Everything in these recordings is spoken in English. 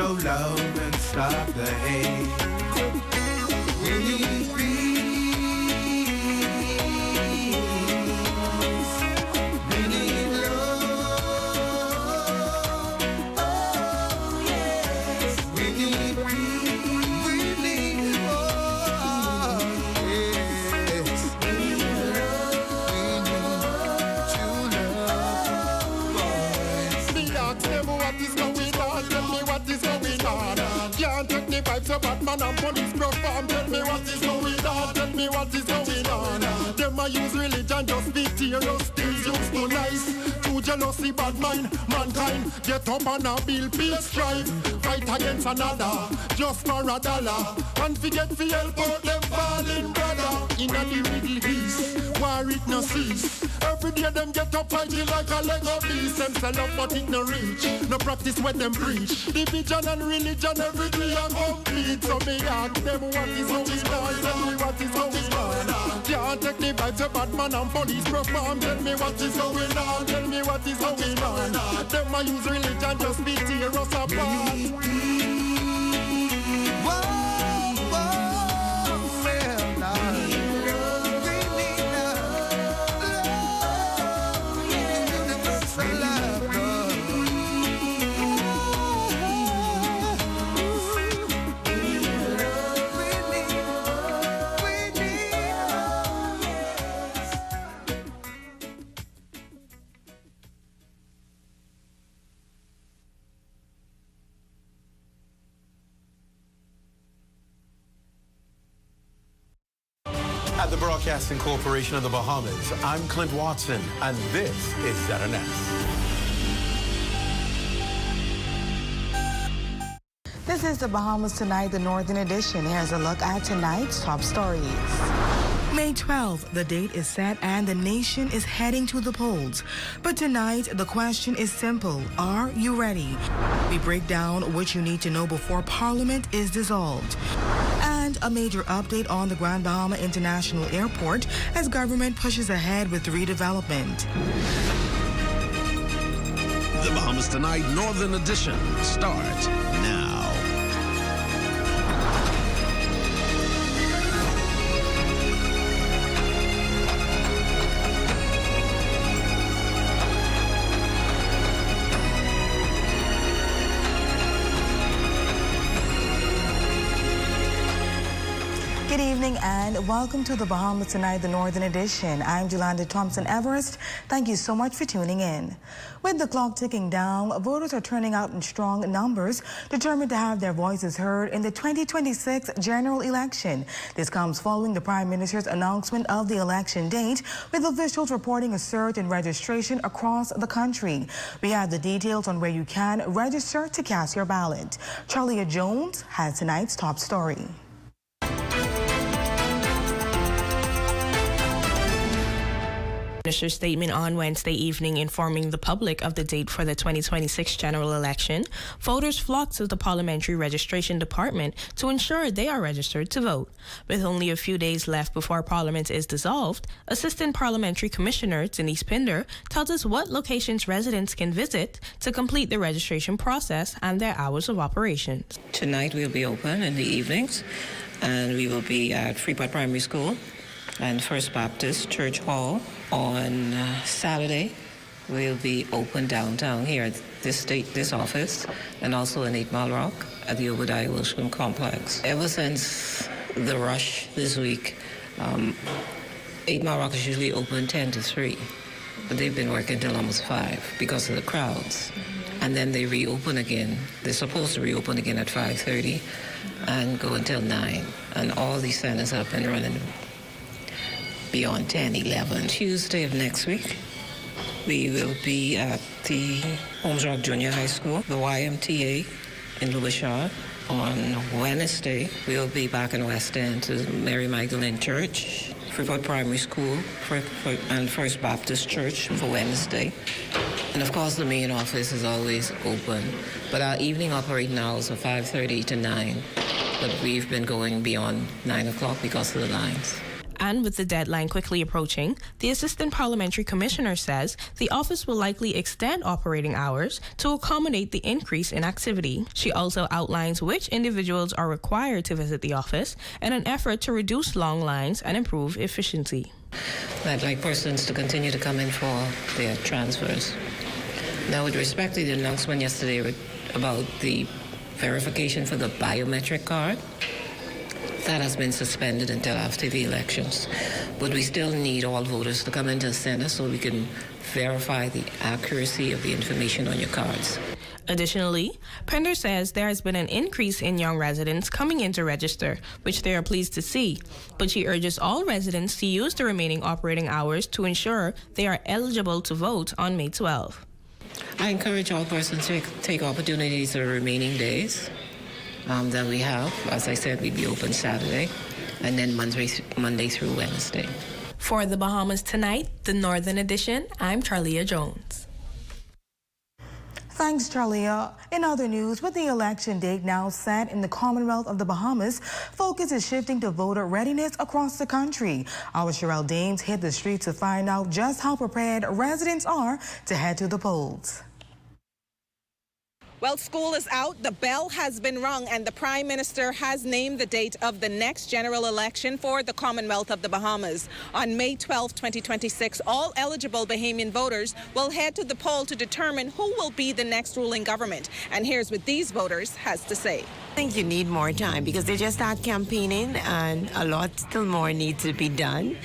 show love and stop the hate. We need peace. We need love. Oh, yes. We need peace. We need love. Yes. We need love. We need true love. Me ask them what is going on. Tell me what is going on. Can't take the vibes of Batman and police perform. Tell me what is going on. Tell me what is going on. Them a use religion just be tears. Things used to nice. Too jealousy, bad mind, mankind. Get up and a build peace, strive. Fight against another, just for $1. And forget to help out them falling brother. In the Middle East, war it no cease. Every day them get up fighting like a Lego beast. Them sell up but it no reach. No practice when them preach. Division and religion every day are complete. So me ask them what is going on. Tell me what is going on. Can't take the vibes of Batman and police perform. Tell me what is going on. Tell me what is going on. Them a use religion just be tear us apart. At the Broadcasting Corporation of the Bahamas, I'm Clint Watson, and this is ZNS. This is the Bahamas Tonight, the Northern Edition. Here's a look at tonight's top stories. May 12th, the date is set and the nation is heading to the polls. But tonight, the question is simple. Are you ready? We break down what you need to know before Parliament is dissolved. And a major update on the Grand Bahama International Airport as government pushes ahead with redevelopment. The Bahamas Tonight Northern Edition starts now. Good evening and welcome to the Bahamas Tonight, the Northern Edition. I'm Jolanda Thompson-Everest. Thank you so much for tuning in. With the clock ticking down, voters are turning out in strong numbers, determined to have their voices heard in the 2026 general election. This comes following the Prime Minister's announcement of the election date, with officials reporting a surge in registration across the country. We have the details on where you can register to cast your ballot. Charlia Jones has tonight's top story. Minister's statement on Wednesday evening informing the public of the date for the 2026 general election, voters flocked to the Parliamentary Registration Department to ensure they are registered to vote. With only a few days left before Parliament is dissolved, Assistant Parliamentary Commissioner Denise Pinder tells us what locations residents can visit to complete the registration process and their hours of operation. Tonight we'll be open in the evenings, and we will be at Freeport Primary School and First Baptist Church Hall. On Saturday, we'll be open downtown here at this office, and also in 8 Mile Rock at the Obadiah Wilsham Complex. Ever since the rush this week, 8 Mile Rock is usually open 10 to 3, but they've been working till almost 5 because of the crowds. And then they reopen again. They're supposed to reopen again at 5:30 and go until 9. And all these centers are up and running beyond 10, 11. Tuesday of next week, we will be at the Holmes Rock Junior High School, the YMTA in Louishaw. On Wednesday, we'll be back in West End to Mary Magdalene Church, Freeport Primary School, and First Baptist Church for Wednesday. And of course, the main office is always open, but our evening operating hours are 5:30 to 9, but we've been going beyond 9 o'clock because of the lines. And with the deadline quickly approaching, the Assistant Parliamentary Commissioner says the office will likely extend operating hours to accommodate the increase in activity. She also outlines which individuals are required to visit the office in an effort to reduce long lines and improve efficiency. I'd like persons to continue to come in for their transfers. Now, with respect to the announcement yesterday about the verification for the biometric card, that has been suspended until after the elections. But we still need all voters to come into the center so we can verify the accuracy of the information on your cards. Additionally, Pender says there has been an increase in young residents coming in to register, which they are pleased to see. But she urges all residents to use the remaining operating hours to ensure they are eligible to vote on May 12. I encourage all persons to take opportunities of the remaining days that we have. As I said, we'll be open Saturday and then Monday through Wednesday. For the Bahamas Tonight, the Northern Edition, I'm Charlia Jones. Thanks, Charlia. In other news, with the election date now set in the Commonwealth of the Bahamas, focus is shifting to voter readiness across the country. Our Sherelle Dames hit the streets to find out just how prepared residents are to head to the polls. Well, school is out, the bell has been rung, and the Prime Minister has named the date of the next general election for the Commonwealth of the Bahamas. On May 12, 2026, all eligible Bahamian voters will head to the poll to determine who will be the next ruling government. And here's what these voters has to say. I think you need more time because they just start campaigning and a lot still more needs to be done.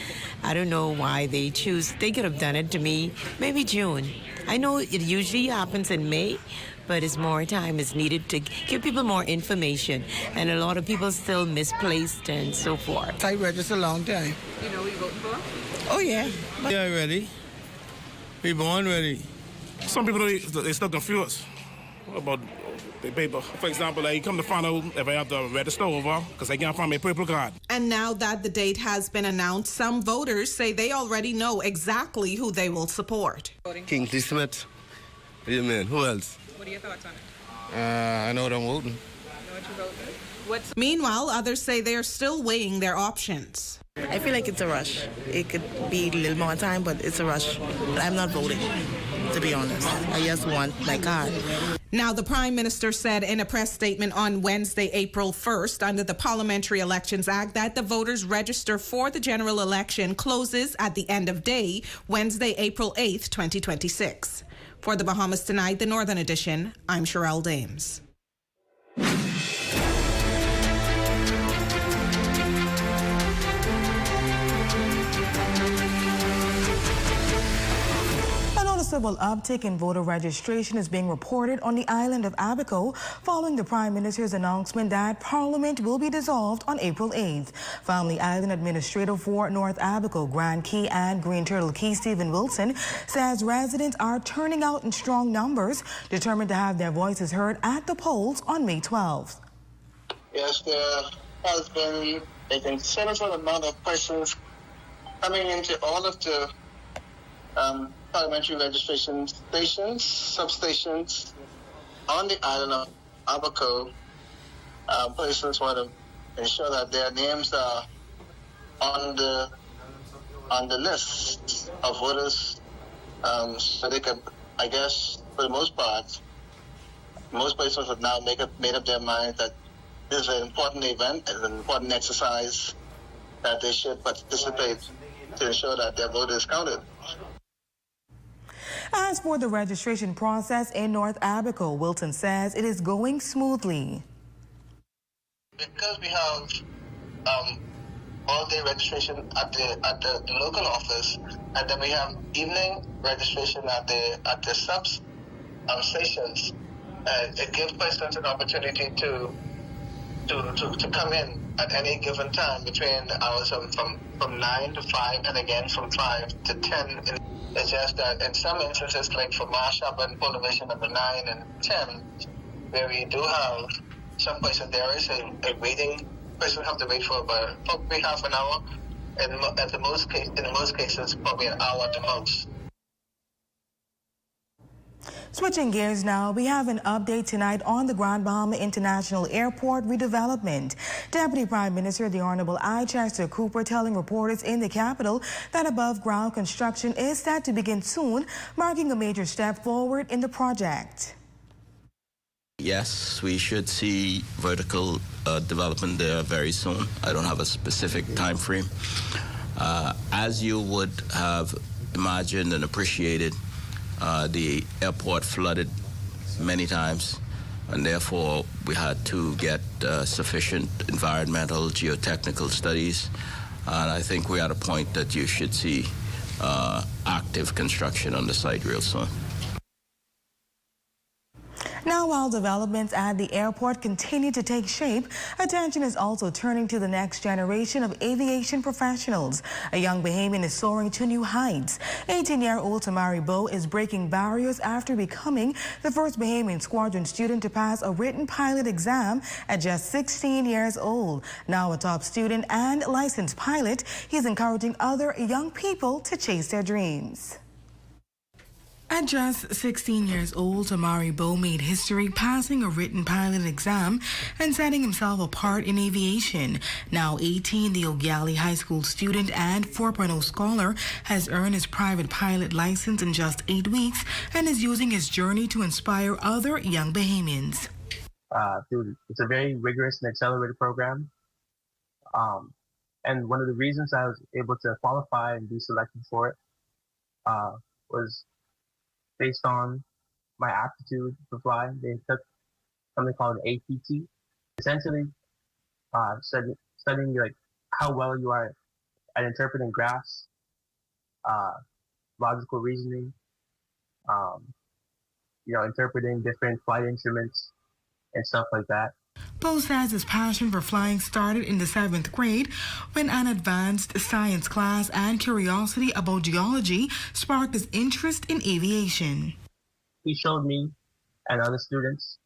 I don't know why they choose. They could have done it to me maybe June. I know it usually happens in May, but it's more time is needed to give people more information, and a lot of people still misplaced and so forth. I registered a long time. You know who you're voting for? Oh, yeah. Yeah, ready. We born ready. Some people, they still confused about the paper. For example, they come to find out if I have to register over because they can't find my purple card. And now that the date has been announced, some voters say they already know exactly who they will support. Kingsley Smith. What do you mean? Who else? What are your thoughts on it? I know what I'm voting. You know what you're voting? Meanwhile, others say they are still weighing their options. I feel like it's a rush. It could be a little more time, but it's a rush. But I'm not voting, to be honest. I just want my card. Now, the Prime Minister said in a press statement on Wednesday, April 1st, under the Parliamentary Elections Act, that the voters register for the general election closes at the end of day, Wednesday, April 8th, 2026. For the Bahamas Tonight, the Northern Edition, I'm Sherelle Dames. A noticeable uptick in voter registration is being reported on the island of Abaco following the Prime Minister's announcement that Parliament will be dissolved on April 8th. Family Island Administrator for North Abaco, Grand Key and Green Turtle Key, Stephen Wilson, says residents are turning out in strong numbers, determined to have their voices heard at the polls on May 12th. Yes, there has been a considerable amount of persons coming into all of the parliamentary registration stations, substations on the island of Abaco. Persons want to ensure that their names are on the list of voters, so they can, I guess, for the most part, most persons have now made up their mind that this is an important event, it's an important exercise that they should participate to ensure that their vote is counted. As for the registration process in North Abaco, Wilton says it is going smoothly. Because we have all-day registration at the local office, and then we have evening registration at the stations, it gives persons an opportunity to come in at any given time between the hours from 9 to 5 and again from 5 to 10. It's just that in some instances, like for Marshall and Poll Division number 9 and 10, where we do have some person, there is a waiting. Person have to wait for about probably half an hour, and in most cases, probably an hour at the most. Switching gears now, we have an update tonight on the Grand Bahama International Airport redevelopment. Deputy Prime Minister, the Honorable I. Chester Cooper, telling reporters in the capital that above-ground construction is set to begin soon, marking a major step forward in the project. Yes, we should see vertical development there very soon. I don't have a specific time frame. As you would have imagined and appreciated, the airport flooded many times, and therefore we had to get sufficient environmental geotechnical studies, and I think we're at a point that you should see active construction on the site real soon. Now, while developments at the airport continue to take shape, attention is also turning to the next generation of aviation professionals. A young Bahamian is soaring to new heights. 18-year-old Tamari Bowe is breaking barriers after becoming the first Bahamian squadron student to pass a written pilot exam at just 16 years old. Now a top student and licensed pilot, he's encouraging other young people to chase their dreams. At just 16 years old, Tamari Bowe made history passing a written pilot exam and setting himself apart in aviation. Now 18, the Ogyali High School student and 4.0 scholar has earned his private pilot license in just 8 weeks and is using his journey to inspire other young Bahamians. It's a very rigorous and accelerated program. And one of the reasons I was able to qualify and be selected for it was based on my aptitude to fly. They took something called an APT, essentially studying like how well you are at interpreting graphs, logical reasoning, interpreting different flight instruments and stuff like that. Bowe says his passion for flying started in the 7th grade when an advanced science class and curiosity about geology sparked his interest in aviation. He showed me and other students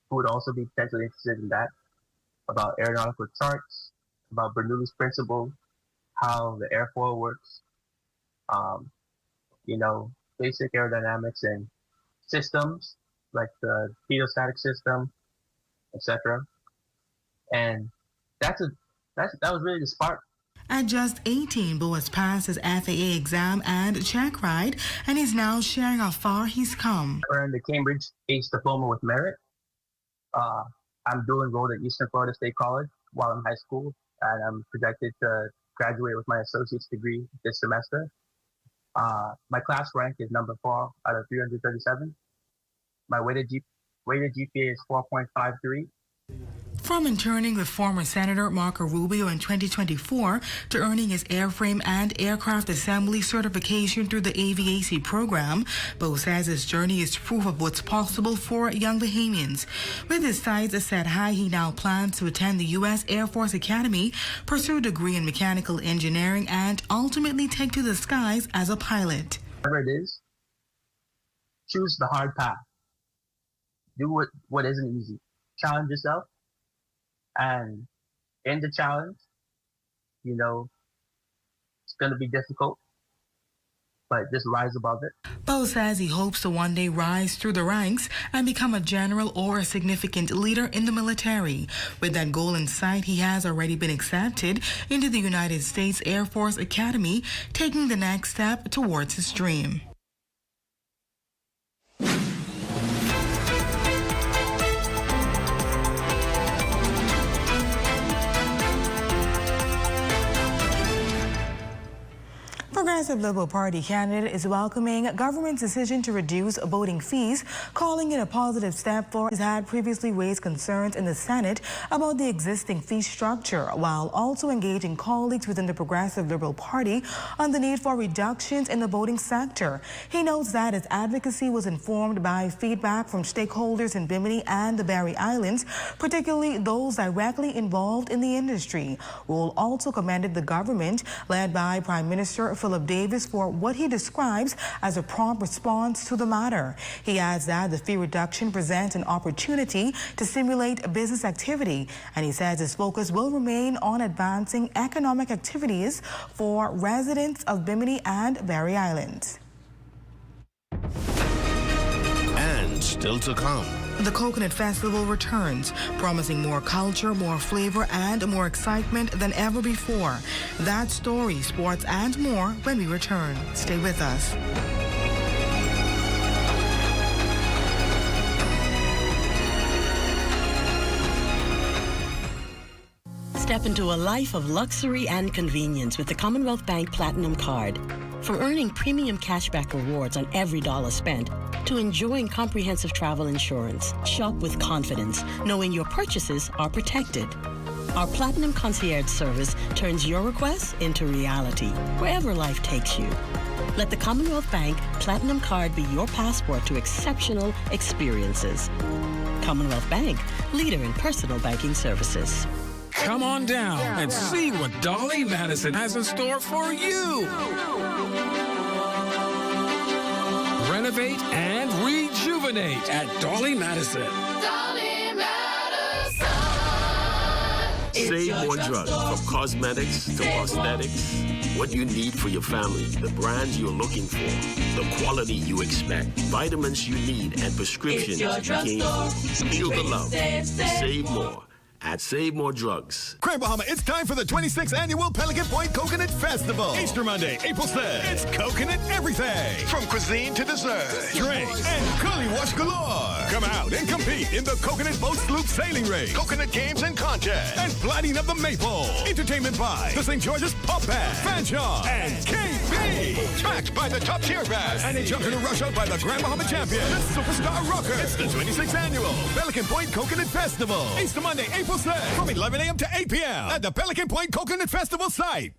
who would also be potentially interested in that about aeronautical charts, about Bernoulli's principle, how the airfoil works, basic aerodynamics and systems like the pedostatic system, etc. And that was really the spark. At just 18, Bowe has passed his FAA exam and check ride, and is now sharing how far he's come. I earned the Cambridge ACE diploma with merit. I'm dual enrolled at Eastern Florida State College while in high school, and I'm projected to graduate with my associate's degree this semester. My class rank is number 4 out of 337. My weighted GPA is 4.53. From interning with former Senator Marco Rubio in 2024 to earning his airframe and aircraft assembly certification through the AVAC program, Bowe says his journey is proof of what's possible for young Bahamians. With his sights set high, he now plans to attend the U.S. Air Force Academy, pursue a degree in mechanical engineering, and ultimately take to the skies as a pilot. Whatever it is, choose the hard path. Do what isn't easy. Challenge yourself. And in the challenge, it's going to be difficult, but just rise above it. Bowe says he hopes to one day rise through the ranks and become a general or a significant leader in the military. With that goal in sight, he has already been accepted into the United States Air Force Academy, taking the next step towards his dream. Progressive Liberal Party candidate is welcoming government's decision to reduce boating fees, calling it a positive step forward. He had previously raised concerns in the Senate about the existing fee structure, while also engaging colleagues within the Progressive Liberal Party on the need for reductions in the boating sector. He notes that his advocacy was informed by feedback from stakeholders in Bimini and the Barry Islands, particularly those directly involved in the industry. Rule also commended the government, led by Prime Minister Philip Davis, for what he describes as a prompt response to the matter. He adds that the fee reduction presents an opportunity to stimulate business activity, and he says his focus will remain on advancing economic activities for residents of Bimini and Barry Islands. still to come. The Coconut Festival returns, promising more culture, more flavor, and more excitement than ever before. That story, sports, and more when we return. Stay with us. Step into a life of luxury and convenience with the Commonwealth Bank Platinum Card. From earning premium cashback rewards on every dollar spent to enjoying comprehensive travel insurance, shop with confidence, knowing your purchases are protected. Our Platinum Concierge service turns your requests into reality, wherever life takes you. Let the Commonwealth Bank Platinum Card be your passport to exceptional experiences. Commonwealth Bank, leader in personal banking services. Come on down and see what Dolly Madison has in store for you. Renovate and rejuvenate at Dolly Madison. Dolly Madison. Save more drugs, from cosmetics to prosthetics. What you need for your family, the brands you're looking for, the quality you expect, vitamins you need, and prescriptions you gain. Feel the love. Save more at Save More Drugs. Grand Bahama, it's time for the 26th Annual Pelican Point Coconut Festival. Easter Monday, April 6th. It's coconut everything. From cuisine to dessert, drinks, and curly wash galore. Come out and compete in the Coconut Boat Sloop Sailing Race, coconut games and contests, and Planting of the Maple. Entertainment by the St. George's Pop Band, Fanshawe, and KB. Backed by the Top Tier Bass, and a junket rush out by the Grand Bahama champion, the Superstar Rocker. It's the 26th Annual Pelican Point Coconut Festival. Easter Monday, April 6th, from 11 a.m. to 8 p.m. at the Pelican Point Coconut Festival site.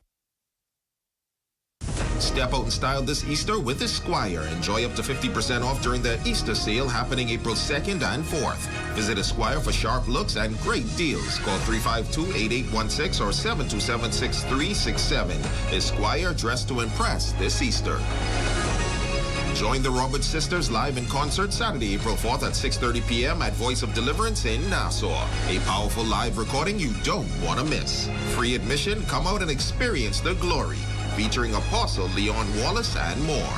Step out in style this Easter with Esquire. Enjoy up to 50% off during the Easter sale happening April 2nd and 4th. Visit Esquire for sharp looks and great deals. Call 352-8816 or 727-6367. Esquire, dressed to impress this Easter. Join the Roberts Sisters live in concert Saturday, April 4th at 6:30 p.m. at Voice of Deliverance in Nassau. A powerful live recording you don't want to miss. Free admission, come out and experience the glory. Featuring Apostle Leon Wallace and more.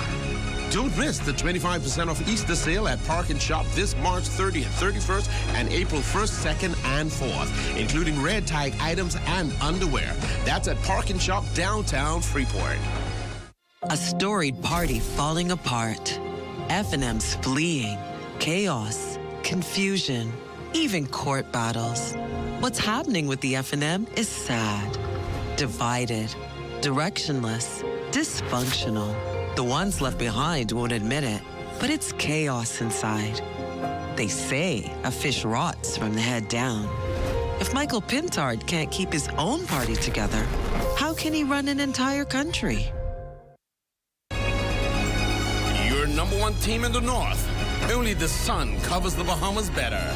Don't miss the 25% off Easter sale at Park and Shop this March 30th, 31st, and April 1st, 2nd, and 4th, including red tag items and underwear. That's at Park and Shop downtown Freeport. A storied party falling apart. F&M's fleeing. Chaos. Confusion. Even court battles. What's happening with the F&M is sad. Divided. Directionless. Dysfunctional. The ones left behind won't admit it, but it's chaos inside. They say a fish rots from the head down. If Michael Pintard can't keep his own party together, how can he run an entire country? Your number one team in the North. Only the sun covers the Bahamas better.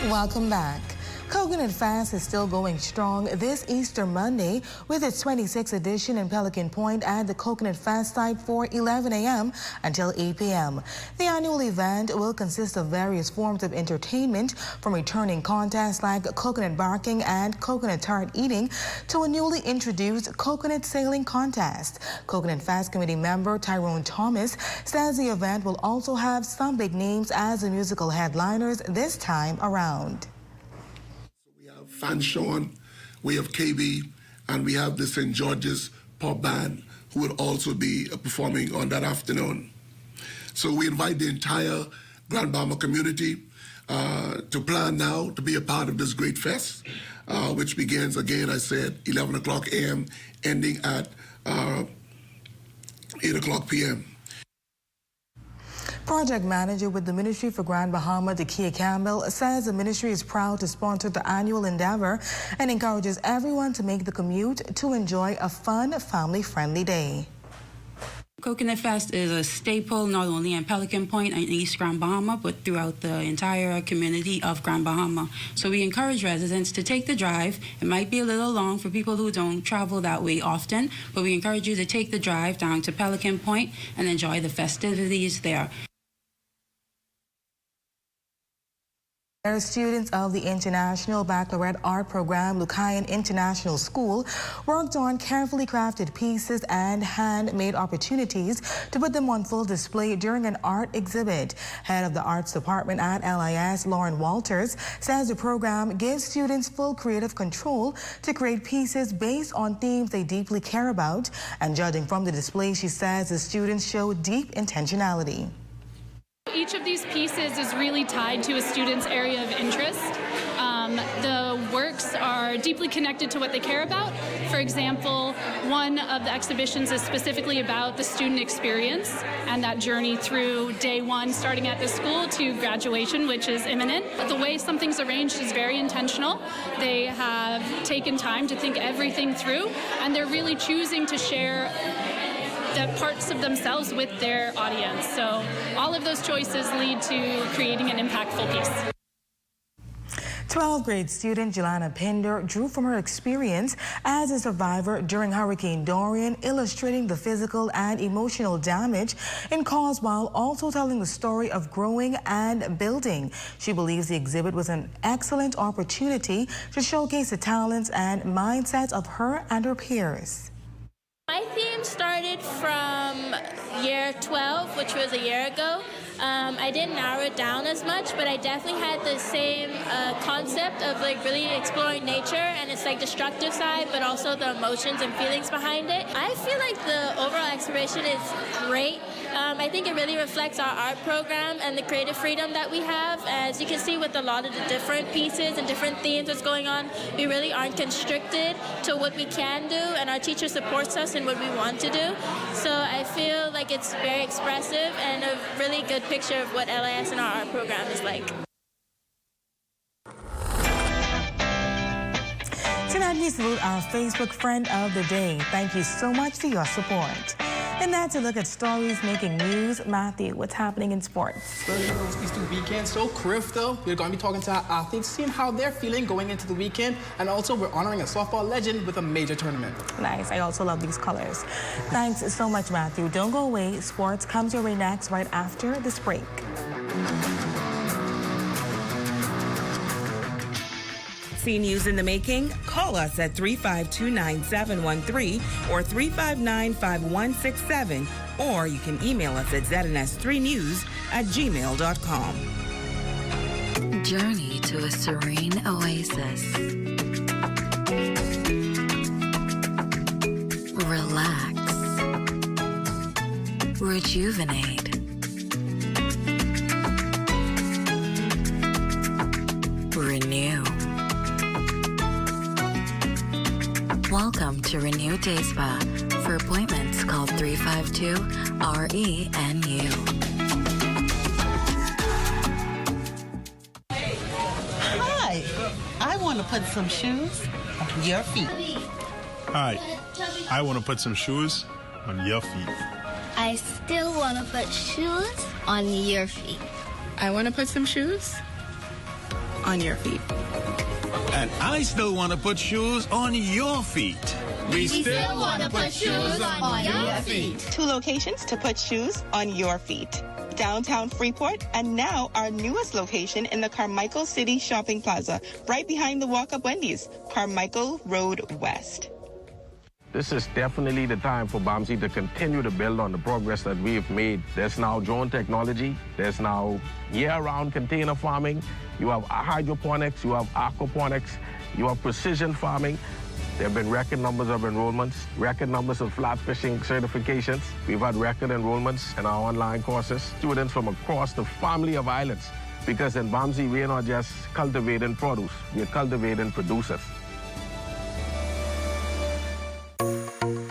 Welcome back. Coconut Fest is still going strong this Easter Monday with its 26th edition in Pelican Point at the Coconut Fest site for 11 a.m. until 8 p.m. The annual event will consist of various forms of entertainment, from returning contests like coconut barking and coconut tart eating to a newly introduced coconut sailing contest. Coconut Fest committee member Tyrone Thomas says the event will also have some big names as the musical headliners this time around. Fanshawe, we have KB, and we have the St. George's Pop Band, who will also be performing on that afternoon. So we invite the entire Grand Bahama community to plan now to be a part of this great fest, which begins, again, I said, 11 o'clock a.m., ending at 8 o'clock p.m. Project manager with the Ministry for Grand Bahama, Dakia Campbell, says the ministry is proud to sponsor the annual endeavor and encourages everyone to make the commute to enjoy a fun, family-friendly day. Coconut Fest is a staple not only in Pelican Point and East Grand Bahama, but throughout the entire community of Grand Bahama. So we encourage residents to take the drive. It might be a little long for people who don't travel that way often, but we encourage you to take the drive down to Pelican Point and enjoy the festivities there. Students of the International Baccalaureate Art Program, Lucayan International School, worked on carefully crafted pieces and handmade opportunities to put them on full display during an art exhibit. Head of the Arts Department at LIS, Lauren Walters, says the program gives students full creative control to create pieces based on themes they deeply care about. And judging from the display, she says the students show deep intentionality. Each of these pieces is really tied to a student's area of interest. The works are deeply connected to what they care about. For example, one of the exhibitions is specifically about the student experience and that journey through day one, starting at the school, to graduation, which is imminent. The way something's arranged is very intentional. They have taken time to think everything through, and they're really choosing to share the parts of themselves with their audience. So all of those choices lead to creating an impactful piece. 12th grade student Jelana Pinder drew from her experience as a survivor during Hurricane Dorian, illustrating the physical and emotional damage it caused while also telling the story of growing and building. She believes the exhibit was an excellent opportunity to showcase the talents and mindsets of her and her peers. My theme started from year 12, which was a year ago. I didn't narrow it down as much, but I definitely had the same concept of like really exploring nature and its like destructive side, but also the emotions and feelings behind it. I feel like the overall exhibition is great. I think it really reflects our art program and the creative freedom that we have. As you can see with a lot of the different pieces and different themes that's going on, we really aren't constricted to what we can do, and our teacher supports us in what we want to do. So I feel like it's very expressive and a really good picture of what LIS and our art program is like. Tonight we salute our Facebook friend of the day. Thank you so much for your support. And that's a look at stories making news. Matthew, what's happening in sports? Well, you know, it's Easter weekend, so Criff, though, we're going to be talking to our athletes, seeing how they're feeling going into the weekend, and also we're honoring a softball legend with a major tournament. Nice. I also love these colors. Thanks so much, Matthew. Don't go away. Sports comes your way next, right after this break. See news in the making? Call us at 352-9713 or 359-5167, or you can email us at zns3news@gmail.com. Journey to a serene oasis. Relax. Rejuvenate. Renew. Welcome to Renew Day Spa. For appointments, call 352-RENU. Hi, I want to put some shoes on your feet. Hi, I want to put some shoes on your feet. I still want to put shoes on your feet. I want to put some shoes on your feet. And I still want to put shoes on your feet. We still want to put shoes on your feet. 2 locations to put shoes on your feet. Downtown Freeport, and now our newest location in the Carmichael City Shopping Plaza, right behind the Walk-Up Wendy's, Carmichael Road West. This is definitely the time for BAMSI to continue to build on the progress that we've made. There's now drone technology. There's now year-round container farming. You have hydroponics. You have aquaponics. You have precision farming. There have been record numbers of enrollments, record numbers of flat fishing certifications. We've had record enrollments in our online courses. Students from across the family of islands. Because in BAMSI, we're not just cultivating produce. We're cultivating producers.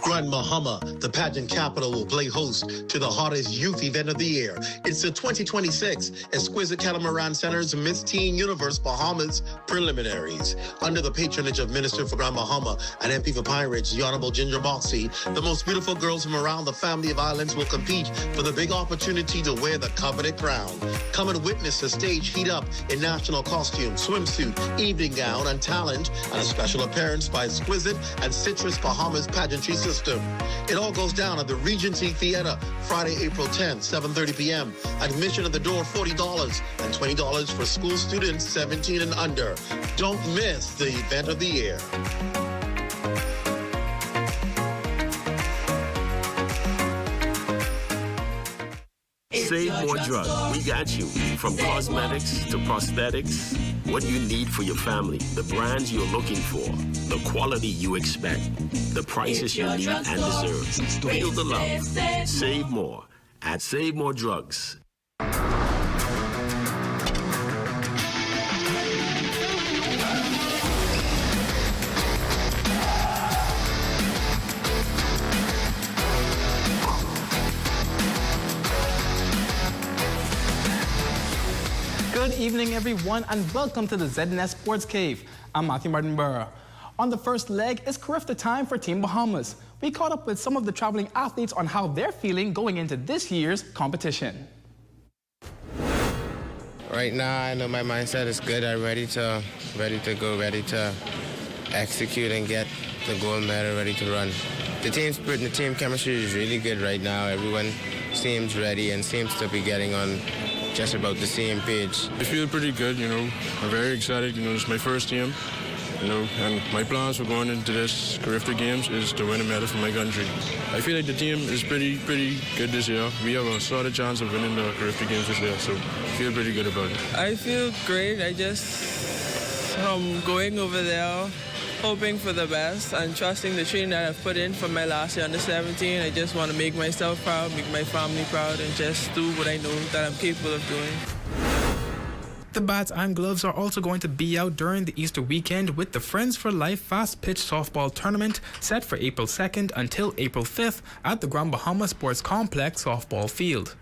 Grand Bahama, the pageant capital, will play host to the hottest youth event of the year. It's the 2026 Exquisite Catamaran Center's Miss Teen Universe Bahamas Preliminaries. Under the patronage of Minister for Grand Bahama and MP for Pine Ridge, the Honorable Ginger Boxey, the most beautiful girls from around the family of islands will compete for the big opportunity to wear the coveted crown. Come and witness the stage heat up in national costume, swimsuit, evening gown, and talent, and a special appearance by Exquisite and Citrus Bahamas pageantry sisters. system. It all goes down at the Regency Theater, Friday, April 10th, 7:30 p.m. Admission at the door, $40 and $20 for school students 17 and under. Don't miss the event of the year. Save more drugs. We got you. From cosmetics to prosthetics, what you need for your family, the brands you're looking for, the quality you expect, the prices you need and deserve. Feel the love. Save more at Save More Drugs. Good evening, everyone, and welcome to the ZNS Sports Cave. I'm Matthew Martin-Burr. On the first leg, it's Carifta time for Team Bahamas. We caught up with some of the traveling athletes on how they're feeling going into this year's competition. Right now, I know my mindset is good. I'm ready to go, ready to execute and get the gold medal, ready to run. The team spirit and the team chemistry is really good right now. Everyone seems ready and seems to be getting on just about the same page. I feel pretty good, I'm very excited, it's my first team, and my plans for going into this Carifta Games is to win a medal for my country. I feel like the team is pretty good this year. We have a solid chance of winning the Carifta Games this year, so I feel pretty good about it. I feel great. I just going over there, hoping for the best and trusting the training that I've put in for my last year under 17. I just want to make myself proud, make my family proud, and just do what I know that I'm capable of doing. The bats and gloves are also going to be out during the Easter weekend with the Friends for Life Fast Pitch Softball Tournament set for April 2nd until April 5th at the Grand Bahama Sports Complex softball field.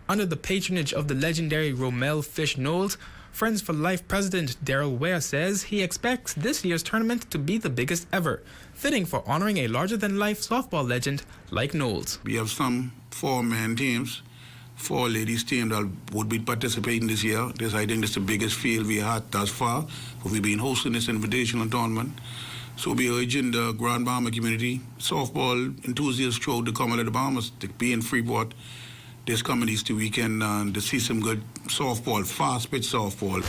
Under the patronage of the legendary Romel Fish Knowles, Friends for Life President Daryl Ware says he expects this year's tournament to be the biggest ever, fitting for honoring a larger-than-life softball legend like Knowles. We have some 4-man teams, 4 ladies team that would be participating this year. I think this is the biggest field we had thus far, but we've been hosting this invitational tournament. So we're urging the Grand Bahama community, softball enthusiasts throughout the Commonwealth of the Bahamas to be in Freeport this coming Easter weekend to see some good softball, fast pitch softball.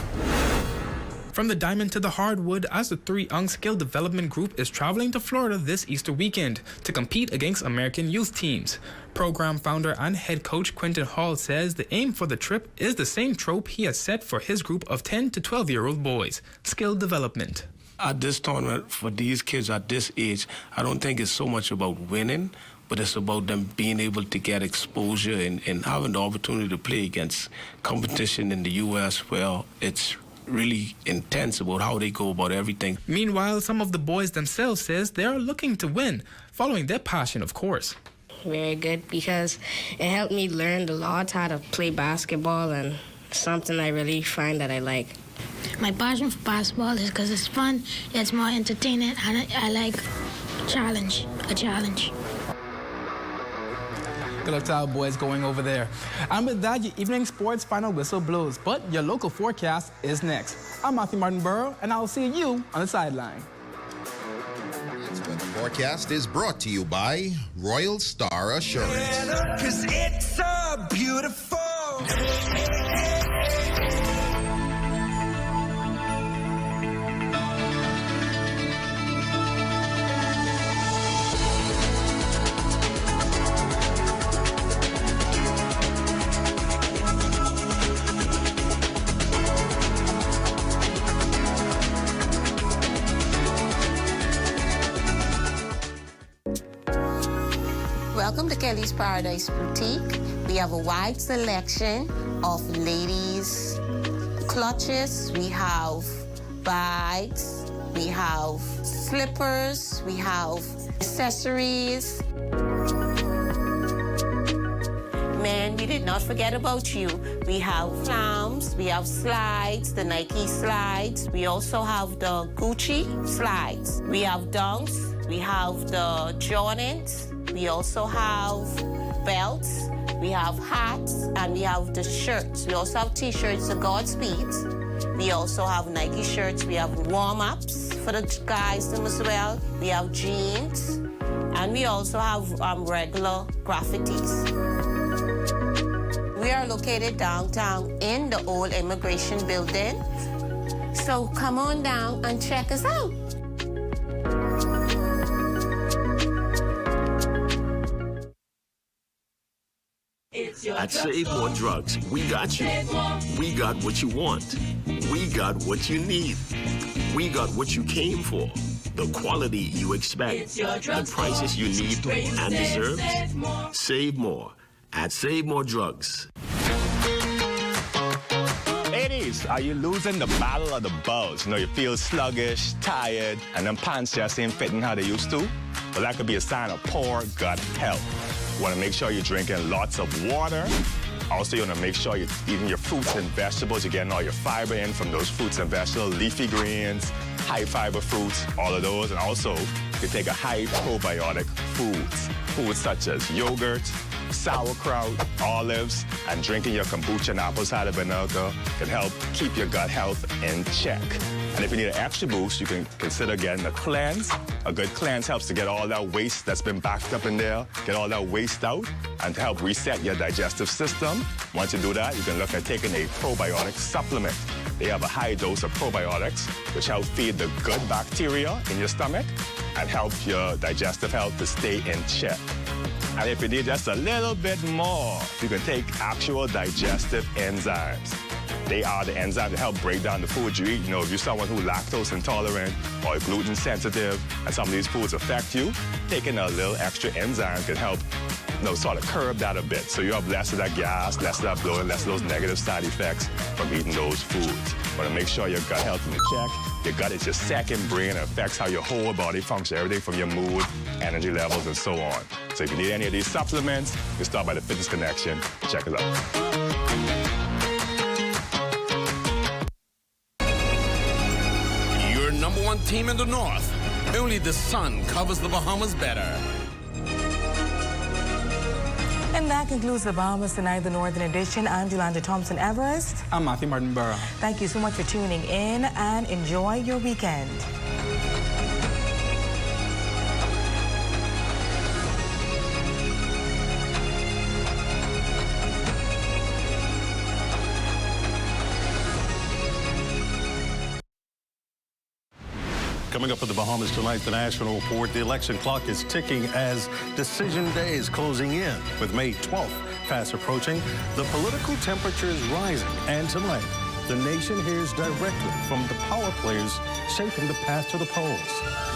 From the diamond to the hardwood, as the 3 Young Skill Development Group is traveling to Florida this Easter weekend to compete against American youth teams. Program founder and head coach Quentin Hall says the aim for the trip is the same trope he has set for his group of 10 to 12-year-old boys, skill development. At this tournament, for these kids at this age, I don't think it's so much about winning, but it's about them being able to get exposure and having the opportunity to play against competition in the U.S. where it's really intense about how they go about everything. Meanwhile, some of the boys themselves says they are looking to win, following their passion, of course. Very good, because it helped me learn a lot how to play basketball, and something I really find that I like. My passion for basketball is because it's fun, it's more entertaining, and I like a challenge. Good luck to our boys going over there. And with that, your evening sports final whistle blows, but your local forecast is next. I'm Matthew Martin-Burr, and I'll see you on the sideline. The forecast is brought to you by Royal Star Assurance. Cause it's so beautiful. Welcome to Kelly's Paradise Boutique. We have a wide selection of ladies' clutches. We have bags. We have slippers. We have accessories. Men, we did not forget about you. We have flams. We have slides, the Nike slides. We also have the Gucci slides. We have dunks. We have the Jordans. We also have belts, we have hats, and we have the shirts. We also have T-shirts, the Godspeeds. We also have Nike shirts. We have warm-ups for the guys as well. We have jeans, And we also have regular graffitis. We are located downtown in the old immigration building. So come on down and check us out. At Save More Drugs, we got you. We got what you want. We got what you need. We got what you came for. The quality you expect. The prices you need and deserve. Save more at Save More Drugs. Ladies, are you losing the battle of the bulge? You know, you feel sluggish, tired, and them pants just ain't fitting how they used to? Well, that could be a sign of poor gut health. You want to make sure you're drinking lots of water. Also, you want to make sure you're eating your fruits and vegetables. You're getting all your fiber in from those fruits and vegetables, leafy greens, high fiber fruits, all of those. And also, you take a high probiotic foods. Foods such as yogurt, sauerkraut, olives, and drinking your kombucha and apple cider vinegar can help keep your gut health in check. And if you need an extra boost, you can consider getting a cleanse. A good cleanse helps to get all that waste that's been backed up in there, get all that waste out, and to help reset your digestive system. Once you do that, you can look at taking a probiotic supplement. They have a high dose of probiotics, which help feed the good bacteria in your stomach and help your digestive health to stay in check. And if you need just a little bit more, you can take actual digestive enzymes. They are the enzymes that help break down the food you eat. You know, if you're someone who's lactose intolerant or gluten sensitive and some of these foods affect you, taking a little extra enzyme can help, you know, sort of curb that a bit. So you have less of that gas, less of that bloating, less of those negative side effects from eating those foods. You want to make sure your gut health is in check. Your gut is your second brain and affects how your whole body functions, everything from your mood, energy levels, and so on. So if you need any of these supplements, you can start by the Fitness Connection. Check us out. Number one team in the North. Only the sun covers the Bahamas better. And that concludes the Bahamas Tonight, the Northern Edition. I'm Yolanda Thompson-Everest. I'm Matthew Martin-Burrow. Thank you so much for tuning in and enjoy your weekend. Coming up at the Bahamas Tonight, the National Report, the election clock is ticking as decision day is closing in. With May 12th fast approaching, the political temperature is rising. And tonight, the nation hears directly from the power players shaping the path to the polls.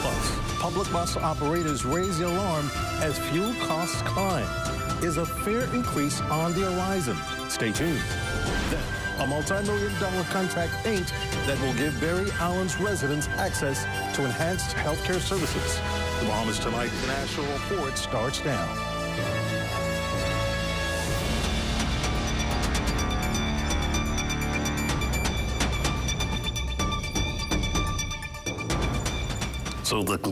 Plus, public bus operators raise the alarm as fuel costs climb. Is a fair increase on the horizon? Stay tuned. Then, a multi-million-dollar contract paint that will give Barry Allen's residents access to enhanced healthcare services. The Bahamas Tonight, the National Report starts now.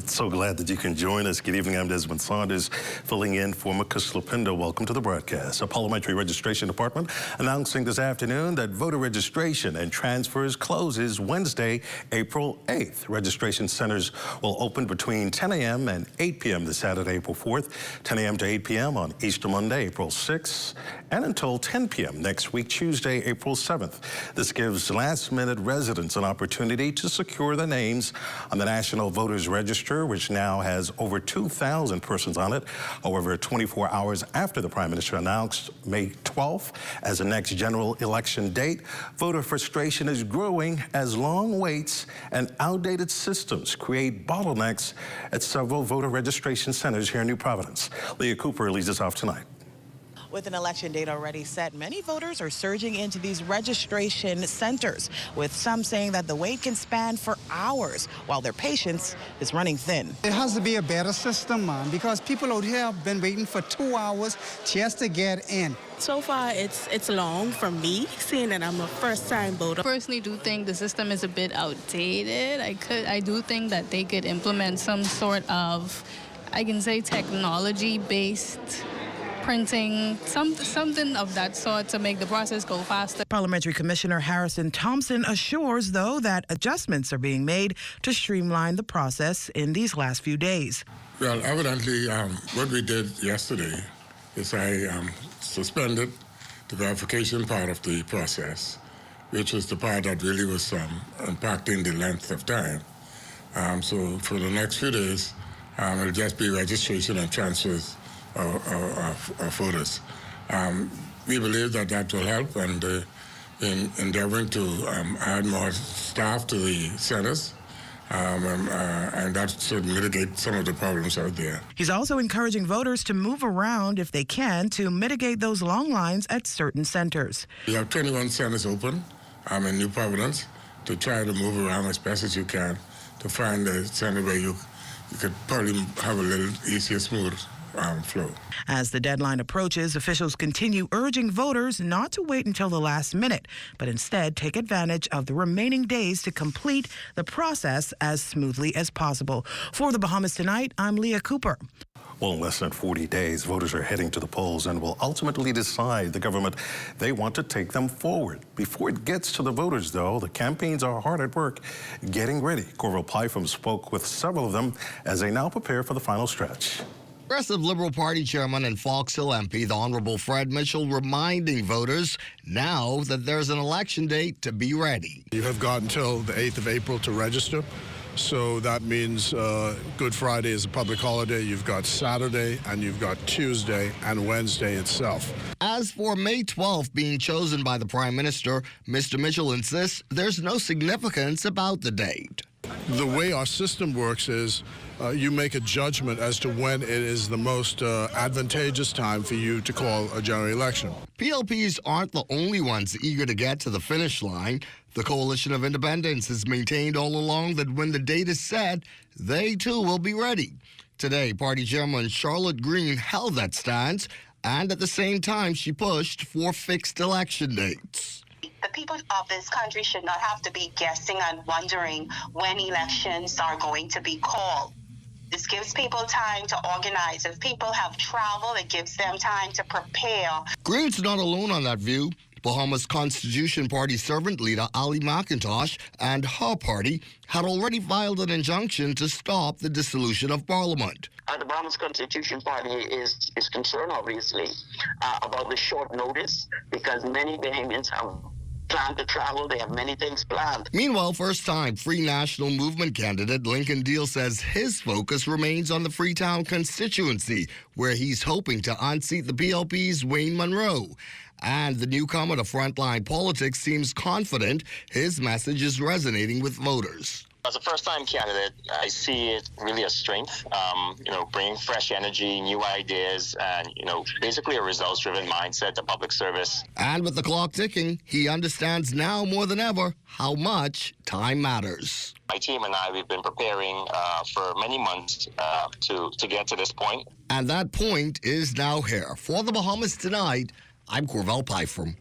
So glad that you can join us. Good evening. I'm Desmond Saunders, filling in for Marcus Lupindo. Welcome to the broadcast. A parliamentary registration department announcing this afternoon that voter registration and transfers closes Wednesday, April 8th. Registration centers will open between 10 a.m. and 8 p.m. this Saturday, April 4th, 10 a.m. to 8 p.m. on Easter Monday, April 6th, and until 10 p.m. next week, Tuesday, April 7th. This gives last-minute residents an opportunity to secure their names on the National Voters Register, which now has over 2,000 persons on it. However, 24 hours after the Prime Minister announced May 12th as the next general election date, voter frustration is growing as long waits and outdated systems create bottlenecks at several voter registration centers here in New Providence. Leah Cooper leads us off tonight. With an election date already set, many voters are surging into these registration centers, with some saying that the wait can span for hours while their patience is running thin. It has to be a better system, man, because people out here have been waiting for 2 hours just to get in. So far, it's long for me, seeing that I'm a first-time voter. I personally do think the system is a bit outdated. I do think that they could implement some sort of, I can say, technology-based printing, something of that sort to make the process go faster. Parliamentary Commissioner Harrison Thompson assures, though, that adjustments are being made to streamline the process in these last few days. Well, evidently, what we did yesterday is I suspended the verification part of the process, which was the part that really was impacting the length of time. So for the next few days, it'll just be registration and transfers of voters. We believe that that will help, and in endeavoring to add more staff to the centers, and that should mitigate some of the problems out there. He's also encouraging voters to move around if they can to mitigate those long lines at certain centers. We have 21 centers open in New Providence to try to move around as best as you can to find a center where you could probably have a little easier, smooth flow. As the deadline approaches, officials continue urging voters not to wait until the last minute, but instead take advantage of the remaining days to complete the process as smoothly as possible. For the Bahamas Tonight, I'm Leah Cooper. Well, in less than 40 days, voters are heading to the polls and will ultimately decide the government they want to take them forward. Before it gets to the voters, though, the campaigns are hard at work getting ready. Corville Pytham spoke with several of them as they now prepare for the final stretch. Progressive Liberal Party Chairman and Fox Hill MP, the Honorable Fred Mitchell, reminding voters now that there's an election date to be ready. You have got until the 8th of April to register. So that means Good Friday is a public holiday. You've got Saturday, and you've got Tuesday and Wednesday itself. As for May 12th being chosen by the Prime Minister, Mr. Mitchell insists there's no significance about the date. The way our system works is you make a judgment as to when it is the most advantageous time for you to call a general election. PLPs aren't the only ones eager to get to the finish line. The Coalition of Independents has maintained all along that when the date is set, they too will be ready. Today, party chairman Charlotte Green held that stance, and at the same time, she pushed for fixed election dates. The people of this country should not have to be guessing and wondering when elections are going to be called. This gives people time to organize. If people have travel, it gives them time to prepare. Green's not alone on that view. Bahamas Constitution Party servant leader Ali McIntosh and her party had already filed an injunction to stop the dissolution of Parliament. The Bahamas Constitution Party is concerned, obviously, about the short notice because many Bahamians have planned to travel. They have many things planned. Meanwhile, first-time Free National Movement candidate Lincoln Deal says his focus remains on the Freetown constituency, where he's hoping to unseat the PLP's Wayne Monroe. And the newcomer to frontline politics seems confident his message is resonating with voters. As a first-time candidate, I see it really a strength, bringing fresh energy, new ideas, and, basically a results-driven mindset to public service. And with the clock ticking, he understands now more than ever how much time matters. My team and I, we've been preparing for many months to get to this point. And that point is now here. For the Bahamas Tonight, I'm Corville Pytham.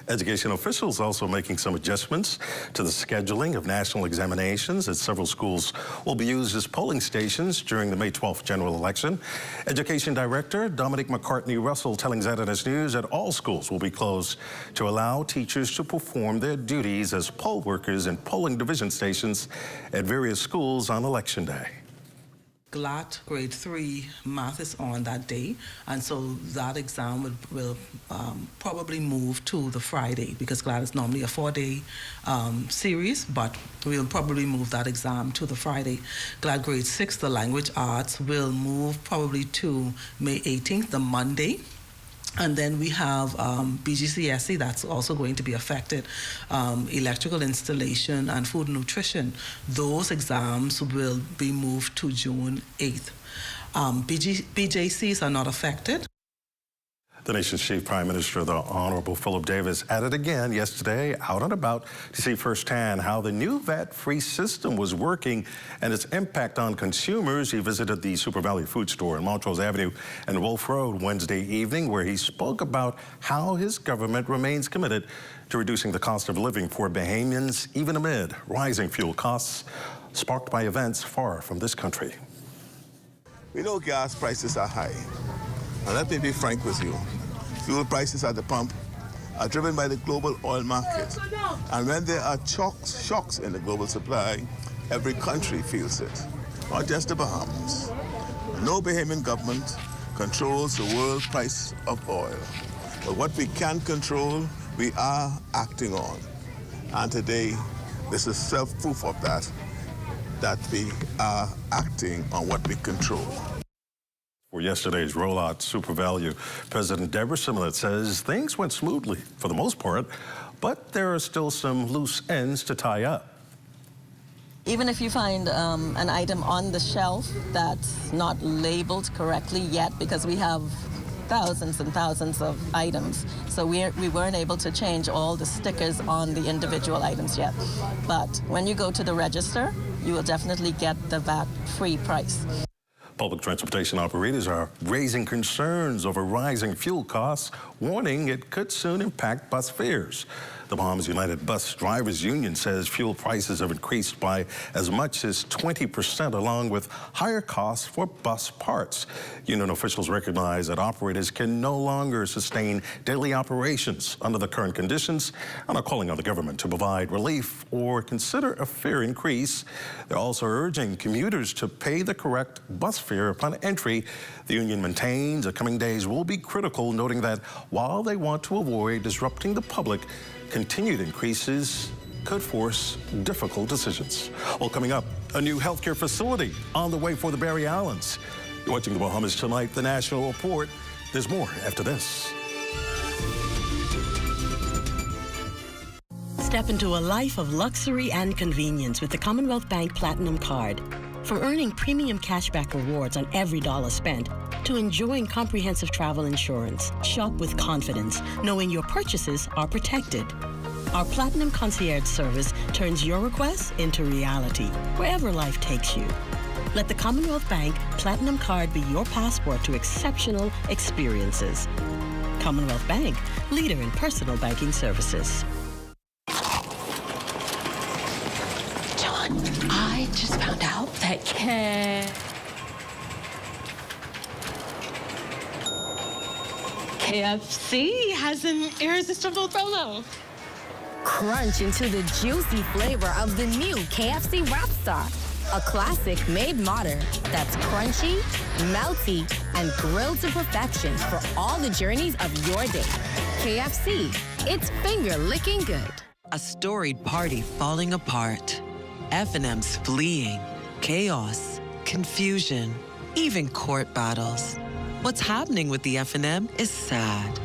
Education officials also making some adjustments to the scheduling of national examinations, as several schools will be used as polling stations during the May 12th general election. Education Director Dominic McCartney-Russell telling ZNS News that all schools will be closed to allow teachers to perform their duties as poll workers in polling division stations at various schools on Election Day. GLAT grade 3 math is on that day, and so that exam will probably move to the Friday because GLAT is normally a 4-day series, but we'll probably move that exam to the Friday. GLAT grade 6, the language arts, will move probably to May 18th, the Monday. And then we have BGCSE, that's also going to be affected. Electrical installation and food and nutrition, those exams will be moved to June 8th. BJCs are not affected. The nation's chief prime minister, the Honorable Philip Davis, at it again yesterday, out and about, to see firsthand how the new VAT-free system was working and its impact on consumers. He visited the Super Valley Food Store on Montrose Avenue and Wolf Road Wednesday evening, where he spoke about how his government remains committed to reducing the cost of living for Bahamians, even amid rising fuel costs sparked by events far from this country. We know gas prices are high. And let me be frank with you. Fuel prices at the pump are driven by the global oil market. And when there are shocks in the global supply, every country feels it, not just the Bahamas. No Bahamian government controls the world price of oil. But what we can control, we are acting on. And today, this is self-proof of that we are acting on what we control. For yesterday's rollout super value, President Deborah Simonet says things went smoothly for the most part, but there are still some loose ends to tie up. Even if you find an item on the shelf that's not labeled correctly yet, because we have thousands and thousands of items, so we weren't able to change all the stickers on the individual items yet. But when you go to the register, you will definitely get the VAT-free price. Public transportation operators are raising concerns over rising fuel costs, warning it could soon impact bus fares. The Bahamas United Bus Drivers Union says fuel prices have increased by as much as 20%, along with higher costs for bus parts. Union officials recognize that operators can no longer sustain daily operations under the current conditions and are calling on the government to provide relief or consider a fare increase. They're also urging commuters to pay the correct bus fare upon entry. The union maintains the coming days will be critical, noting that while they want to avoid disrupting the public, continued increases could force difficult decisions. Well, coming up, a new healthcare facility on the way for the Barry Islands. You're watching the Bahamas Tonight, the National Report. There's more after this. Step into a life of luxury and convenience with the Commonwealth Bank Platinum Card. From earning premium cashback rewards on every dollar spent to enjoying comprehensive travel insurance, shop with confidence, knowing your purchases are protected. Our Platinum Concierge service turns your requests into reality, wherever life takes you. Let the Commonwealth Bank Platinum Card be your passport to exceptional experiences. Commonwealth Bank, leader in personal banking services. John, I just found out that KFC has an irresistible promo. Crunch into the juicy flavor of the new KFC Wrap Star, a classic made modern that's crunchy, melty, and grilled to perfection for all the journeys of your day. KFC, it's finger-licking good. A storied party falling apart. F&M's fleeing. Chaos, confusion, even court battles. What's happening with the F&M is sad,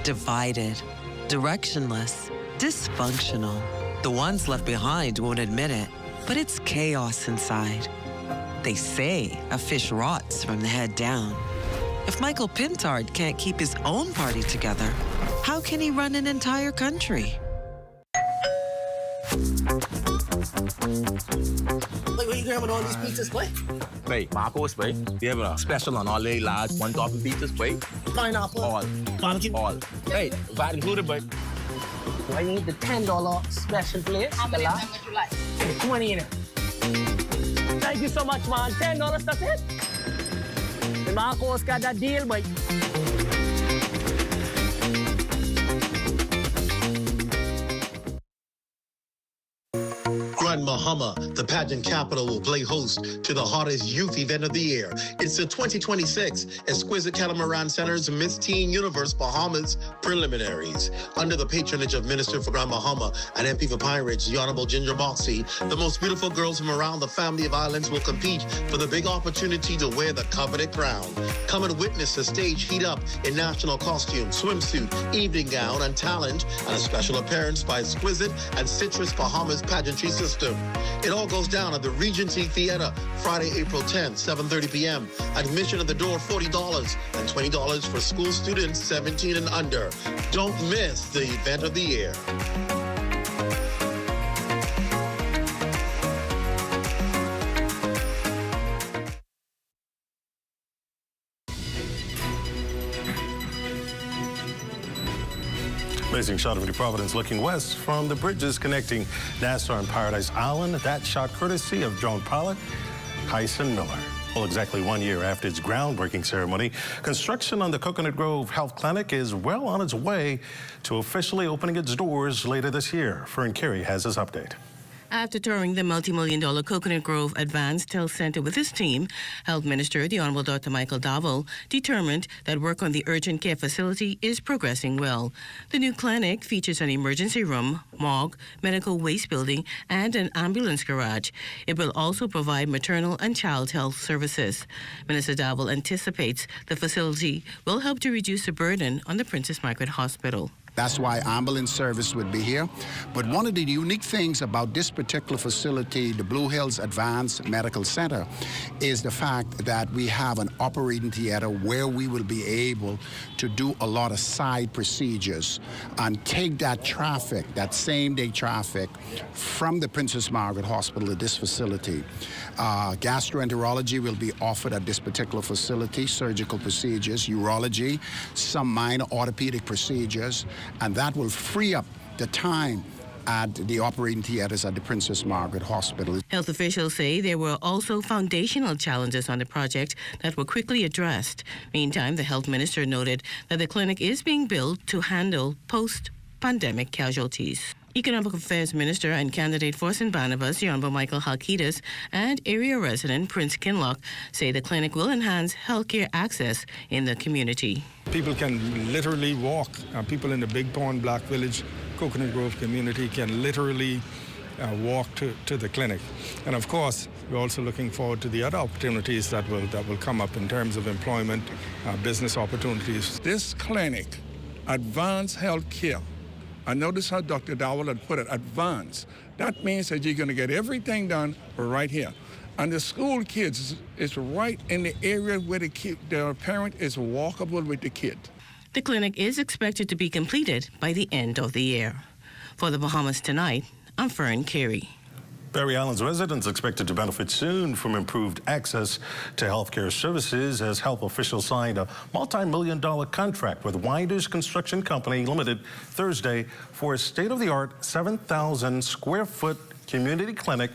divided, directionless, dysfunctional. The ones left behind won't admit it, but it's chaos inside. They say a fish rots from the head down. If Michael Pintard can't keep his own party together, how can he run an entire country? Like, what are you grabbing all these pizzas, plate? Wait, Marcos, wait. We have a special on all day large, one topping pizzas, wait. Pineapple. All. Barbecue. All. Hey, VAT included, but. I need the $10 special plate. How many of them would you like? 20 in it. Thank you so much, man. $10, that's it. The Marcos got that deal, but. Grand Bahama, the pageant capital, will play host to the hottest youth event of the year. It's the 2026 Exquisite Catamaran Center's Miss Teen Universe Bahamas Preliminaries. Under the patronage of Minister for Grand Bahama and MP for Pine Ridge, the Honorable Ginger Boxey, the most beautiful girls from around the family of islands will compete for the big opportunity to wear the coveted crown. Come and witness the stage heat up in national costume, swimsuit, evening gown, and talent, and a special appearance by Exquisite and Citrus Bahamas pageantry system. It all goes down at the Regency Theater, Friday, April 10th, 7:30 p.m. Admission at the door, $40 and $20 for school students 17 and under. Don't miss the event of the year. Amazing shot of New Providence looking west from the bridges connecting Nassau and Paradise Island. That shot courtesy of drone pilot Tyson Miller. Well, exactly 1 year after its groundbreaking ceremony, construction on the Coconut Grove Health Clinic is well on its way to officially opening its doors later this year. Fern Carey has his update. After touring the multi-million-dollar Coconut Grove Advanced Health Center with his team, Health Minister, the Honorable Dr. Michael Dowell, determined that work on the urgent care facility is progressing well. The new clinic features an emergency room, morgue, medical waste building, and an ambulance garage. It will also provide maternal and child health services. Minister Dowell anticipates the facility will help to reduce the burden on the Princess Margaret Hospital. That's why ambulance service would be here. But one of the unique things about this particular facility, the Blue Hills Advanced Medical Center, is the fact that we have an operating theater where we will be able to do a lot of side procedures and take that traffic, that same-day traffic, from the Princess Margaret Hospital to this facility. Gastroenterology will be offered at this particular facility, surgical procedures, urology, some minor orthopedic procedures, and that will free up the time at the operating theaters at the Princess Margaret Hospital. Health officials say there were also foundational challenges on the project that were quickly addressed. Meantime, the health minister noted that the clinic is being built to handle post-pandemic casualties. Economic Affairs Minister and candidate for St. Barnabas, the Honorable Michael Halkitis, and area resident Prince Kinloch say the clinic will enhance healthcare access in the community. People can literally walk. People in the Big Pond Black Village, Coconut Grove community can literally walk to the clinic. And of course, we're also looking forward to the other opportunities that will come up in terms of employment, business opportunities. This clinic, advanced health care, I noticed how Dr. Dowell had put it, advanced. That means that you're going to get everything done right here. And the school kids is right in the area where their parent is walkable with the kid. The clinic is expected to be completed by the end of the year. For the Bahamas Tonight, I'm Fern Carey. Barry Island's residents expected to benefit soon from improved access to healthcare services as health officials signed a multi-million-dollar contract with Winders Construction Company Limited Thursday for a state-of-the-art 7,000-square-foot community clinic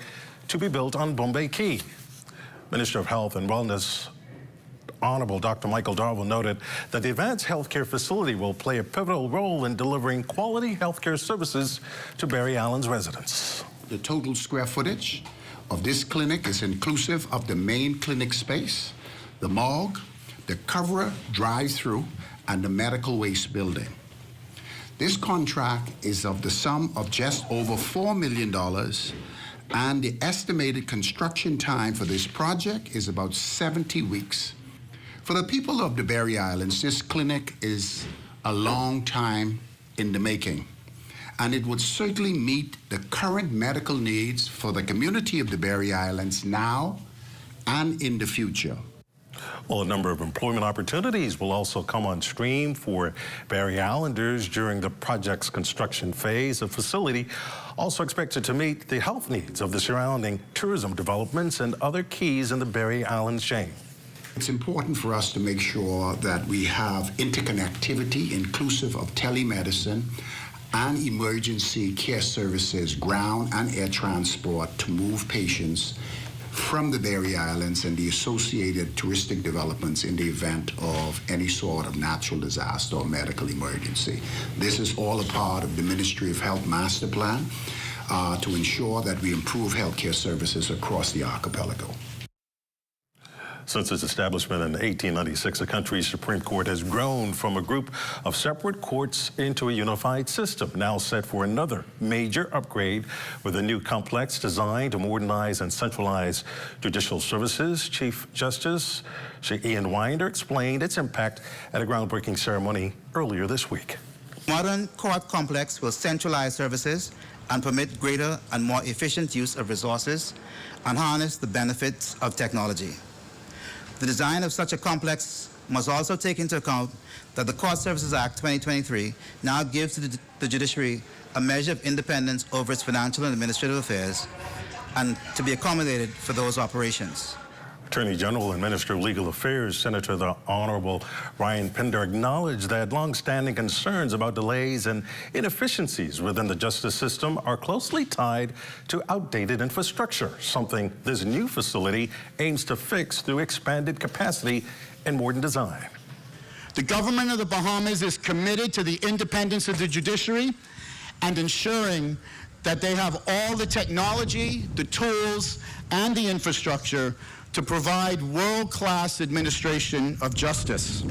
to be built on Bombay Key. Minister of Health and Wellness Honorable Dr. Michael Dowell noted that the advanced healthcare facility will play a pivotal role in delivering quality healthcare services to Barry Island's residents. The total square footage of this clinic is inclusive of the main clinic space, the morgue, the cover drive-through, and the medical waste building. This contract is of the sum of just over $4 million, and the estimated construction time for this project is about 70 weeks. For the people of the Barry Islands, this clinic is a long time in the making, and it would certainly meet the current medical needs for the community of the Barry Islands now and in the future. Well, a number of employment opportunities will also come on stream for Barry Islanders during the project's construction phase. The facility also expected to meet the health needs of the surrounding tourism developments and other keys in the Barry Islands chain. It's important for us to make sure that we have interconnectivity inclusive of telemedicine and emergency care services, ground and air transport to move patients from the Barry Islands and the associated touristic developments in the event of any sort of natural disaster or medical emergency. This is all a part of the Ministry of Health Master Plan to ensure that we improve healthcare services across the archipelago. Since its establishment in 1896, the country's Supreme Court has grown from a group of separate courts into a unified system, now set for another major upgrade with a new complex designed to modernize and centralize judicial services. Chief Justice Ian Winder explained its impact at a groundbreaking ceremony earlier this week. Modern court complex will centralize services and permit greater and more efficient use of resources and harness the benefits of technology. The design of such a complex must also take into account that the Court Services Act 2023 now gives the judiciary a measure of independence over its financial and administrative affairs and to be accommodated for those operations. Attorney General and Minister of Legal Affairs, Senator the Honorable Ryan Pinder, acknowledged that longstanding concerns about delays and inefficiencies within the justice system are closely tied to outdated infrastructure, something this new facility aims to fix through expanded capacity and modern design. The government of the Bahamas is committed to the independence of the judiciary and ensuring that they have all the technology, the tools, and the infrastructure to provide world-class administration of justice.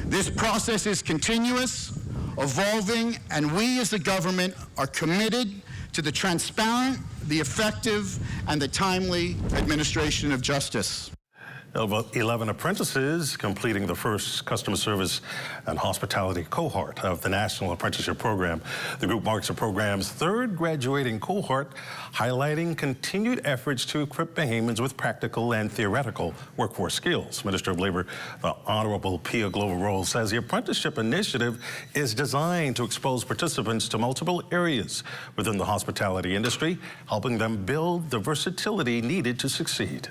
This process is continuous, evolving, and we as the government are committed to the transparent, the effective, and the timely administration of justice. 11 apprentices completing the first customer service and hospitality cohort of the National Apprenticeship Program. The group marks the program's third graduating cohort, highlighting continued efforts to equip Bahamians with practical and theoretical workforce skills. Minister of Labor, the Honorable Pia Glover-Roll, says the apprenticeship initiative is designed to expose participants to multiple areas within the hospitality industry, helping them build the versatility needed to succeed.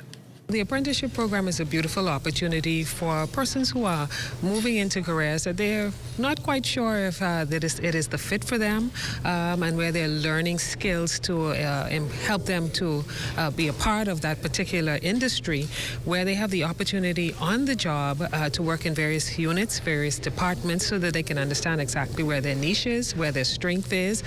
The apprenticeship program is a beautiful opportunity for persons who are moving into careers that they're not quite sure if it is the fit for them, and where they're learning skills to help them to be a part of that particular industry, where they have the opportunity on the job to work in various units, various departments, so that they can understand exactly where their niche is, where their strength is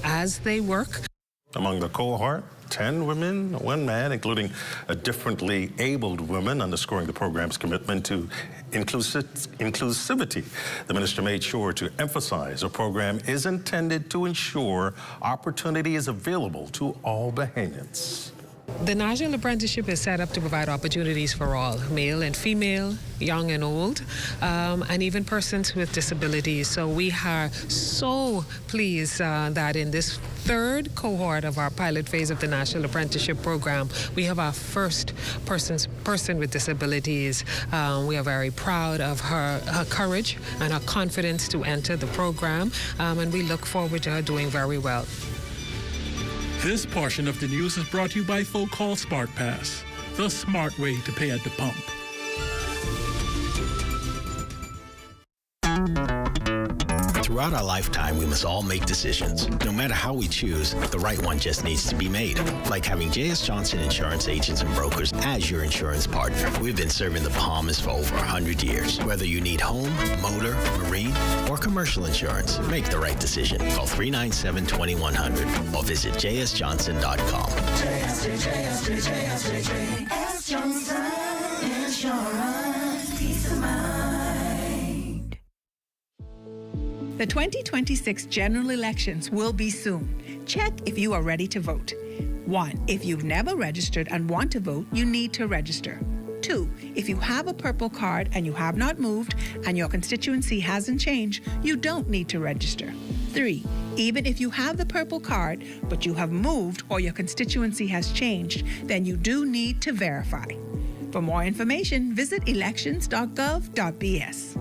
as they work. Among the cohort, 10 women, 1 man, including a differently abled woman, underscoring the program's commitment to inclusivity. The minister made sure to emphasize the program is intended to ensure opportunity is available to all Bahamians. The National Apprenticeship is set up to provide opportunities for all, male and female, young and old, and even persons with disabilities. So we are so pleased that in this third cohort of our pilot phase of the National Apprenticeship Program, we have our first person with disabilities. We are very proud of her courage and her confidence to enter the program, and we look forward to her doing very well. This portion of the news is brought to you by Folk Call Smart Pass, the smart way to pay at the pump. Throughout our lifetime, we must all make decisions. No matter how we choose, the right one just needs to be made. Like having J.S. Johnson Insurance Agents and Brokers as your insurance partner. We've been serving the Bahamas for over 100 years. Whether you need home, motor, marine, or commercial insurance, make the right decision. Call 397-2100 or visit jsjohnson.com. JS Johnson Insurance. Peace of mind. The 2026 general elections will be soon. Check if you are ready to vote. 1. If you've never registered and want to vote, you need to register. 2. If you have a purple card and you have not moved and your constituency hasn't changed, you don't need to register. 3. Even if you have the purple card, but you have moved or your constituency has changed, then you do need to verify. For more information, visit elections.gov.bs.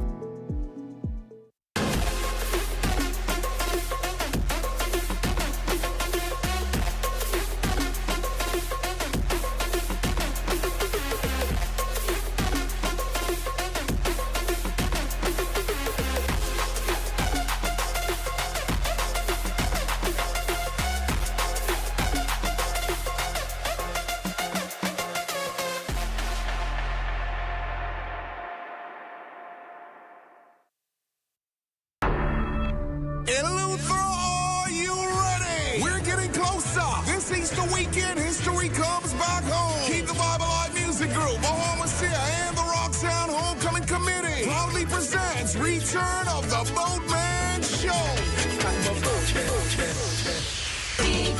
Return of the Boatman Show. In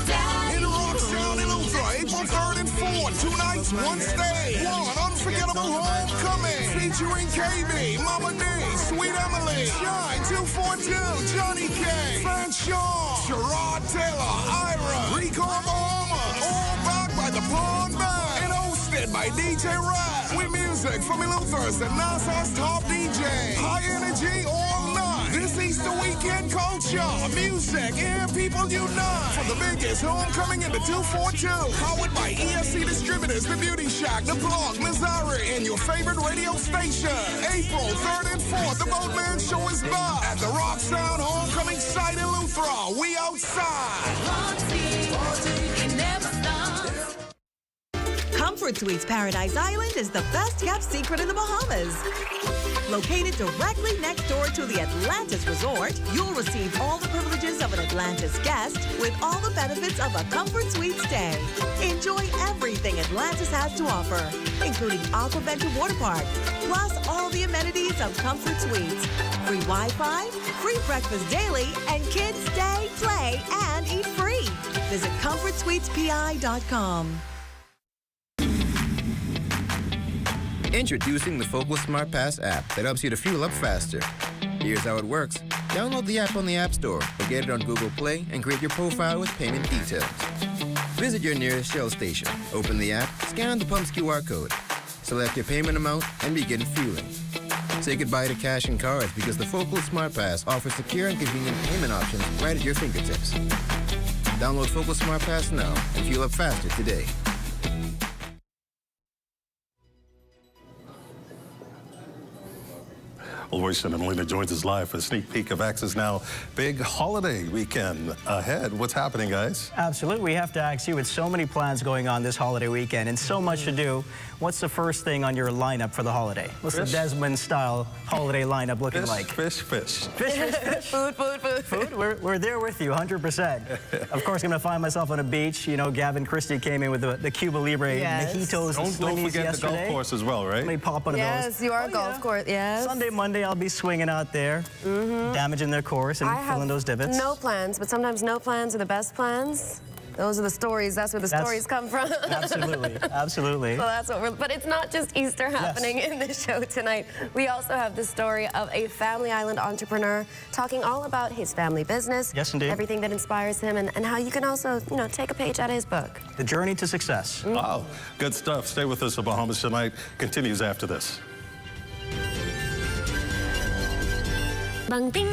Rocktown in Luther, April 3rd and 4th, 2 nights, 1 stage. 1 unforgettable homecoming featuring KB, Mama D, Sweet Emily, Shine 242, Johnny K, Fran Shaw, Sherrod Taylor, Ira, Rico Bahama, all backed by the Pond Band and hosted by DJ Rap with music from Luther's and NASA's top DJ. High energy all night. This Easter weekend culture, music, and people unite for the biggest homecoming in the 242. Powered by ESC Distributors, The Beauty Shack, The Blog, Missouri, and your favorite radio station. April 3rd and 4th, the Boatman Show is back at the Rock Sound Homecoming site in Luther. We outside. Comfort Suites Paradise Island is the best-kept secret in the Bahamas. Located directly next door to the Atlantis Resort, you'll receive all the privileges of an Atlantis guest with all the benefits of a Comfort Suite stay. Enjoy everything Atlantis has to offer, including Aquaventure Water Park, plus all the amenities of Comfort Suites. Free Wi-Fi, free breakfast daily, and kids stay, play, and eat free. Visit ComfortSuitesPI.com. Introducing the Focal Smart Pass app that helps you to fuel up faster. Here's how it works. Download the app on the App Store or get it on Google Play and create your profile with payment details. Visit your nearest Shell station, open the app, scan the pump's QR code, select your payment amount, and begin fueling. Say goodbye to cash and cards because the Focal Smart Pass offers secure and convenient payment options right at your fingertips. Download Focal Smart Pass now and fuel up faster today. Well, Royston and Melina joins us live for a sneak peek of Access Now. Big holiday weekend ahead. What's happening, guys? Absolutely. We have to ask you, with so many plans going on this holiday weekend and so much to do, what's the first thing on your lineup for the holiday? What's the Desmond-style holiday lineup looking like? Fish. Fish. Food. Food? We're there with you, 100%. Of course, going to find myself on a beach. You know, Gavin Christie came in with the Cuba Libre mojitos and Don't forget yesterday. the golf course as well, right? Let me pop one of those. Yes, you are golf course, yes. Sunday, Monday, I'll be swinging out there, damaging their course and filling those divots. No plans, but sometimes no plans are the best plans. Those are the stories. That's where the stories come from. Absolutely. Absolutely. So that's what we're, but it's not just Easter happening in the show tonight. We also have the story of a Family Island entrepreneur talking all about his family business. Yes, indeed. Everything that inspires him and how you can also, you know, take a page out of his book. The journey to success. Wow, good stuff. Stay with us. The Bahamas Tonight continues after this. Bang ding.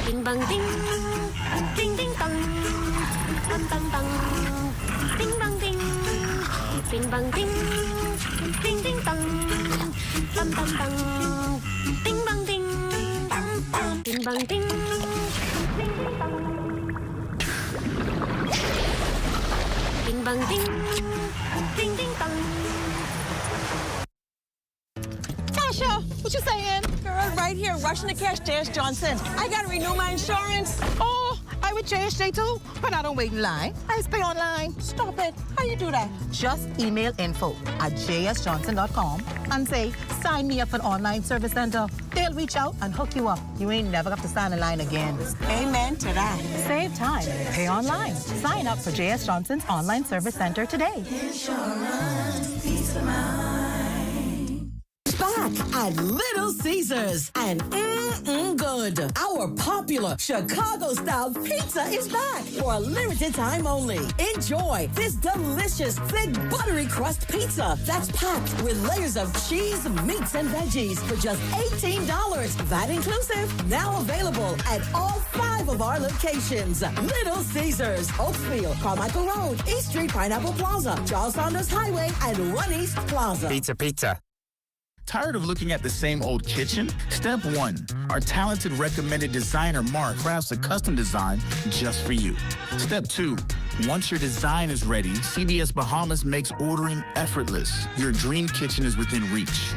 Ding bang ding. Ding ding bang. Bang bang bang. Ding bang ding. Ding bang ding. Ding ding bang. Bang bang bang. Ding bang ding. Ding bang ding. Ding bang ding. Ding ding bang. Tasha, what you saying? Girl, right here, rushing to catch J.S. Johnson. I gotta renew my insurance. Oh, I with JSJ too, but I don't wait in line. I just pay online. Stop it. How you do that? Just email info@jsjohnson.com and say, sign me up for an online service center. They'll reach out and hook you up. You ain't never got to stand in line again. Amen to that. Save time. Pay online. Sign up for J.S. Johnson's online service center today. Insurance, peace of mind. Back at Little Caesars and good. Our popular Chicago-style pizza is back for a limited time only. Enjoy this delicious, thick, buttery crust pizza that's packed with layers of cheese, meats, and veggies for just $18. That inclusive. Now available at all 5 of our locations. Little Caesars, Oakfield, Carmichael Road, East Street, Pineapple Plaza, Charles Saunders Highway, and One East Plaza. Pizza. Tired of looking at the same old kitchen? Step 1. Our talented recommended designer Mark crafts a custom design just for you. Step 2. Once your design is ready, CBS Bahamas makes ordering effortless. Your dream kitchen is within reach.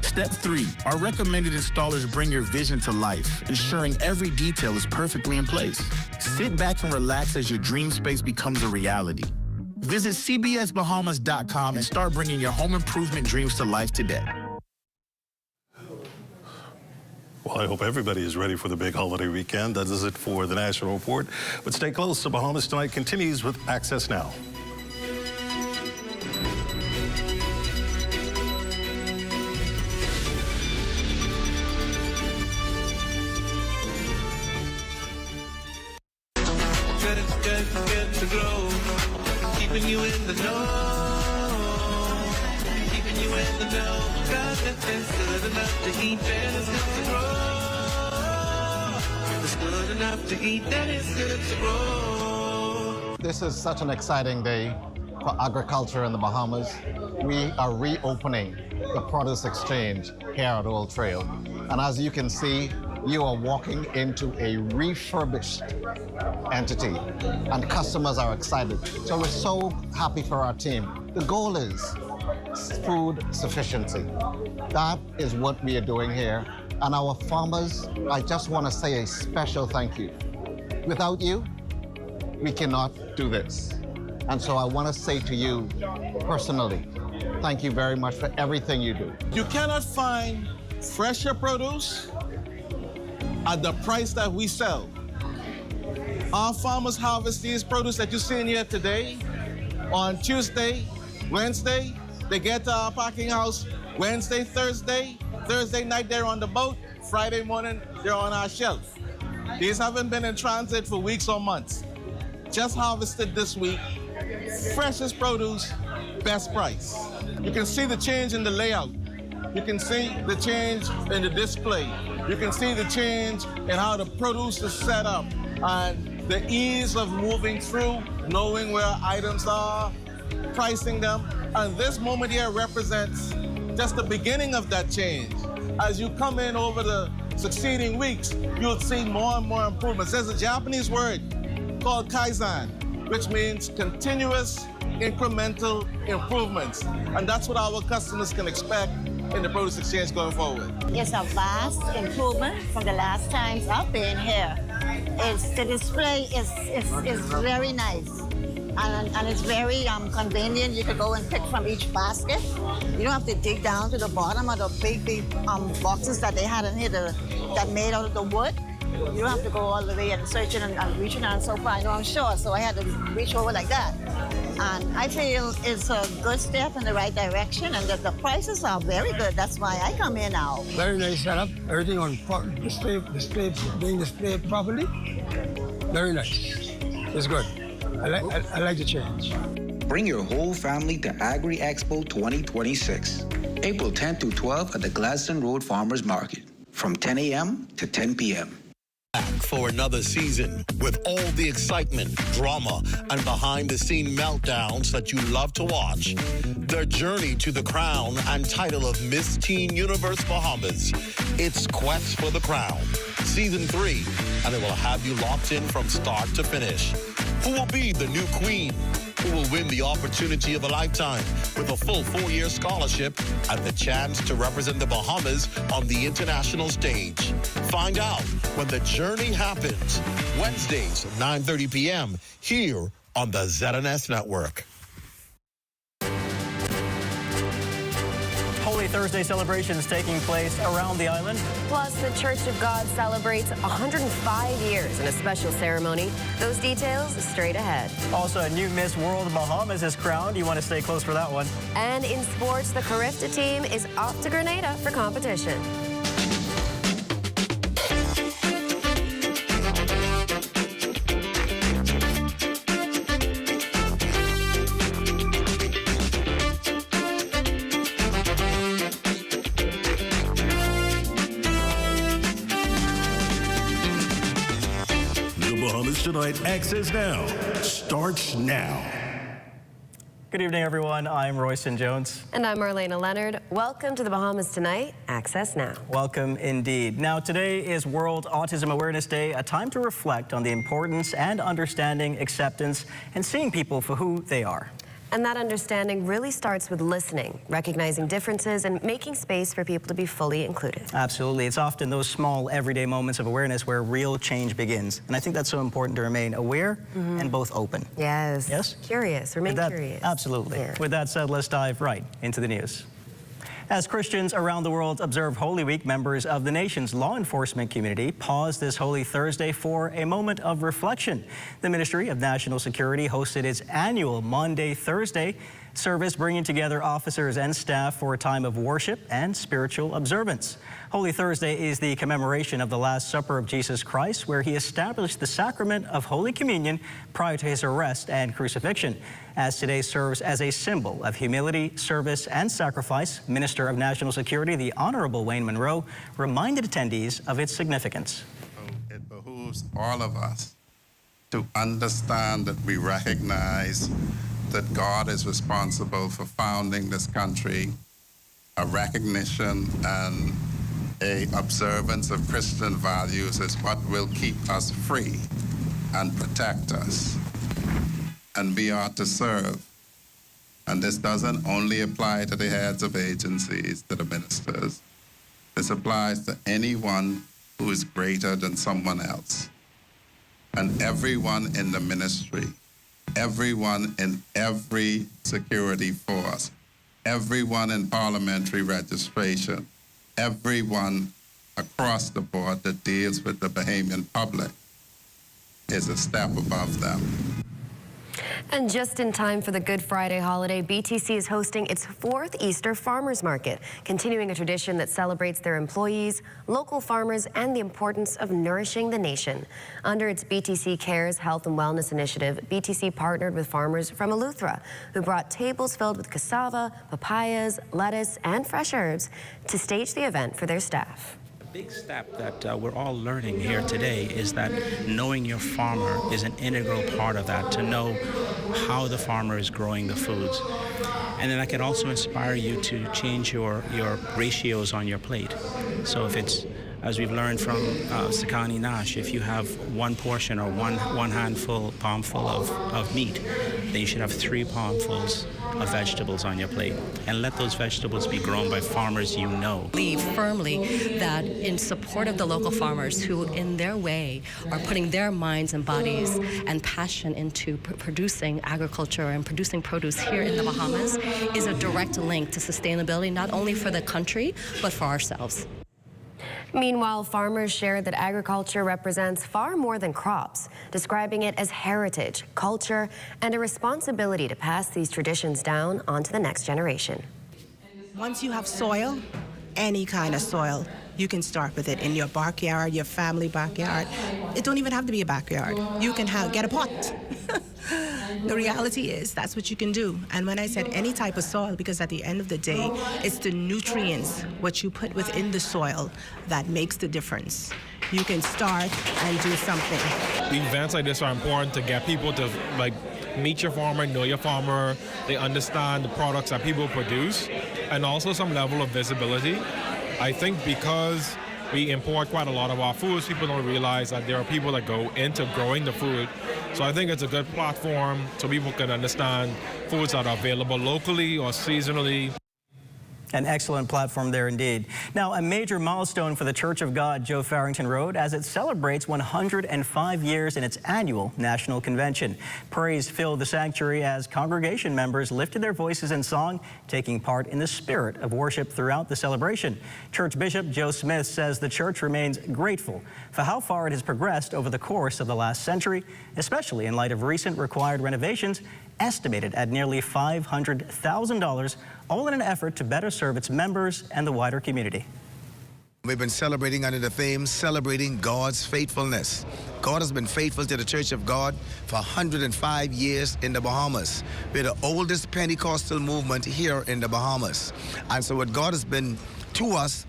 Step 3. Our recommended installers bring your vision to life, ensuring every detail is perfectly in place. Sit back and relax as your dream space becomes a reality. Visit cbsbahamas.com and start bringing your home improvement dreams to life today. Well, I hope everybody is ready for the big holiday weekend. That is it for the National Report. But stay close. The Bahamas Tonight continues with Access Now. Get the glow, keeping you in the know, keeping you in the never know. God, it's good enough to eat, then it's good to grow. It's good enough to eat, then it's good to grow. This is such an exciting day for agriculture in the Bahamas. We are reopening the produce exchange here at Old Trail. And as you can see, you are walking into a refurbished entity, and customers are excited. So we're so happy for our team. The goal is food sufficiency. That is what we are doing here. And our farmers, I just want to say a special thank you. Without you, we cannot do this. And so I want to say to you personally, thank you very much for everything you do. You cannot find fresher produce at the price that we sell. Our farmers harvest these produce that you see in here today on Tuesday, Wednesday. They get to our packing house Wednesday, Thursday. Thursday night, they're on the boat. Friday morning, they're on our shelf. These haven't been in transit for weeks or months. Just harvested this week. Freshest produce, best price. You can see the change in the layout. You can see the change in the display. You can see the change in how the produce is set up and the ease of moving through, knowing where items are, pricing them. And this moment here represents just the beginning of that change. As you come in over the succeeding weeks, you'll see more and more improvements. There's a Japanese word called kaizen, which means continuous incremental improvements. And that's what our customers can expect in the produce exchange going forward. It's a vast improvement from the last times I've been here. The display is very nice. And it's very convenient. You can go and pick from each basket. You don't have to dig down to the bottom of the big boxes that they had in here that made out of the wood. You don't have to go all the way and searching and reaching out so far. I know I'm sure, so I had to reach over like that. And I feel it's a good step in the right direction, and the prices are very good. That's why I come here now. Very nice setup. Everything on display, being displayed properly. Very nice. It's good. I like the change. Bring your whole family to Agri Expo 2026, April 10 to 12 at the Gladstone Road Farmers Market, from 10 a.m. to 10 p.m. Back for another season with all the excitement, drama, and behind-the-scene meltdowns that you love to watch. The journey to the crown and title of Miss Teen Universe Bahamas. It's Quest for the Crown, Season 3, and it will have you locked in from start to finish. Who will be the new queen? Who will win the opportunity of a lifetime with a full 4-year scholarship and the chance to represent the Bahamas on the international stage? Find out when the journey happens. Wednesdays, 9:30 p.m. here on the ZNS Network. Holy Thursday celebrations taking place around the island. Plus, the Church of God celebrates 105 years in a special ceremony. Those details straight ahead. Also, a new Miss World Bahamas is crowned. You want to stay close for that one. And in sports, the Carifta team is off to Grenada for competition. Tonight, Access Now starts now. Good evening, everyone. I'm Royston Jones. And I'm Marlena Leonard. Welcome to the Bahamas Tonight, Access Now. Welcome indeed. Now, today is World Autism Awareness Day, a time to reflect on the importance and understanding, acceptance, and seeing people for who they are. And that understanding really starts with listening, recognizing differences, and making space for people to be fully included. Absolutely. It's often those small, everyday moments of awareness where real change begins. And I think that's so important to remain aware and both open. Yes. Yes? Curious. Remain curious. Absolutely. Yeah. With that said, let's dive right into the news. As Christians around the world observe Holy Week, members of the nation's law enforcement community paused this Holy Thursday for a moment of reflection. The Ministry of National Security hosted its annual Maundy Thursday Service bringing together officers and staff for a time of worship and spiritual observance. Holy Thursday is the commemoration of the Last Supper of Jesus Christ, where he established the sacrament of Holy Communion prior to his arrest and crucifixion. As today serves as a symbol of humility, service, and sacrifice, Minister of National Security, the Honorable Wayne Monroe, reminded attendees of its significance. It behooves all of us to understand that we recognize that God is responsible for founding this country, a recognition and a observance of Christian values is what will keep us free and protect us. And we are to serve. And this doesn't only apply to the heads of agencies, to the ministers. This applies to anyone who is greater than someone else. And everyone in the ministry, everyone in every security force, everyone in parliamentary registration, everyone across the board that deals with the Bahamian public is a step above them. And just in time for the Good Friday holiday, BTC is hosting its 4th Easter Farmers Market, continuing a tradition that celebrates their employees, local farmers, and the importance of nourishing the nation. Under its BTC Cares Health and Wellness Initiative, BTC partnered with farmers from Eleuthera, who brought tables filled with cassava, papayas, lettuce, and fresh herbs to stage the event for their staff. Big step that we're all learning here today is that knowing your farmer is an integral part of that, to know how the farmer is growing the foods. And then that can also inspire you to change your ratios on your plate. So if it's, as we've learned from Sakani Nash, if you have one portion or one palmful of meat, then you should have 3 palmfuls of vegetables on your plate, and let those vegetables be grown by farmers you know. Believe firmly that in support of the local farmers who in their way are putting their minds and bodies and passion into producing agriculture and producing produce here in the Bahamas is a direct link to sustainability, not only for the country, but for ourselves. Meanwhile, farmers shared that agriculture represents far more than crops, describing it as heritage, culture, and a responsibility to pass these traditions down onto the next generation. Once you have soil, any kind of soil, you can start with it in your backyard, your family backyard. It don't even have to be a backyard. You can get a pot. The reality is that's what you can do. And when I said any type of soil, because at the end of the day, it's the nutrients, what you put within the soil, that makes the difference. You can start and do something. Events like this are important to get people to meet your farmer, know your farmer. They understand the products that people produce, and also some level of visibility. I think because we import quite a lot of our foods, people don't realize that there are people that go into growing the food. So I think it's a good platform so people can understand foods that are available locally or seasonally. An excellent platform there indeed. Now, a major milestone for the Church of God, Joe Farrington Road, as it celebrates 105 years in its annual National Convention. Praise filled the sanctuary as congregation members lifted their voices in song, taking part in the spirit of worship throughout the celebration. Church Bishop Joe Smith says the church remains grateful for how far it has progressed over the course of the last century, especially in light of recent required renovations estimated at nearly $500,000, all in an effort to better serve its members and the wider community. We've been celebrating under the theme, celebrating God's faithfulness. God has been faithful to the Church of God for 105 years in the Bahamas. We're the oldest Pentecostal movement here in the Bahamas. And so what God has been to us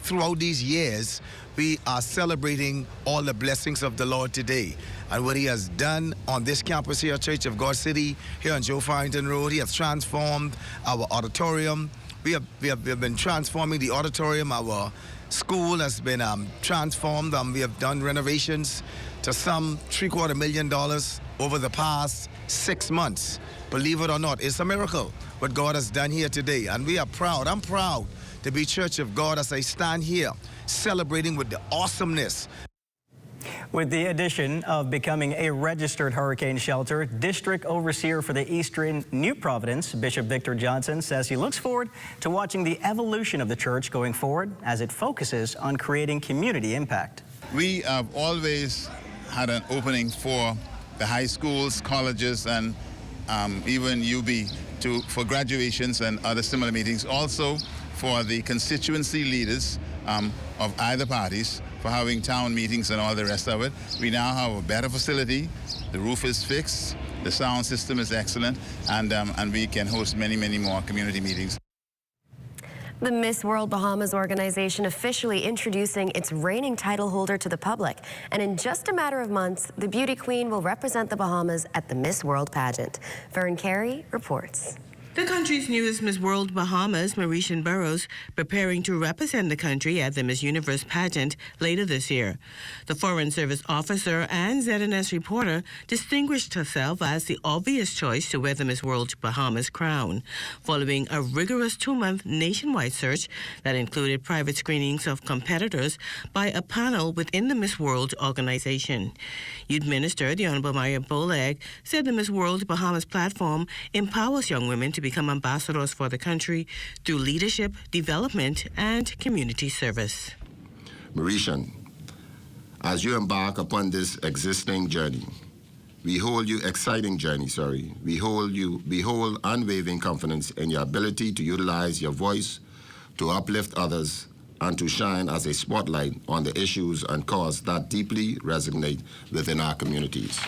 throughout these years, we are celebrating all the blessings of the Lord today. And what he has done on this campus here, Church of God City, here on Joe Farrington Road, he has transformed our auditorium. We have been transforming the auditorium. Our school has been transformed. We have done renovations to some $750,000 over the past 6 months. Believe it or not, it's a miracle what God has done here today. And we are proud. I'm proud to be Church of God as I stand here celebrating with the awesomeness. With the addition of becoming a registered hurricane shelter, District Overseer for the Eastern New Providence, Bishop Victor Johnson, says he looks forward to watching the evolution of the church going forward as it focuses on creating community impact. We have always had an opening for the high schools, colleges, and even UB for graduations and other similar meetings. Also for the constituency leaders of either parties for having town meetings and all the rest of it. We now have a better facility. The roof is fixed. The sound system is excellent, and we can host many, many more community meetings. The Miss World Bahamas organization officially introducing its reigning title holder to the public. And in just a matter of months, the beauty queen will represent the Bahamas at the Miss World pageant. Vern Carey reports. The country's newest Miss World Bahamas, Mauritian Burrows, preparing to represent the country at the Miss Universe pageant later this year. The Foreign Service officer and ZNS reporter distinguished herself as the obvious choice to wear the Miss World Bahamas crown, following a rigorous 2-month nationwide search that included private screenings of competitors by a panel within the Miss World organization. Youth Minister, the Honorable Maria Boleg, said the Miss World Bahamas platform empowers young women to become ambassadors for the country through leadership, development, and community service. Mauritian, as you embark upon this existing journey, we hold unwavering confidence in your ability to utilize your voice to uplift others and to shine as a spotlight on the issues and causes that deeply resonate within our communities.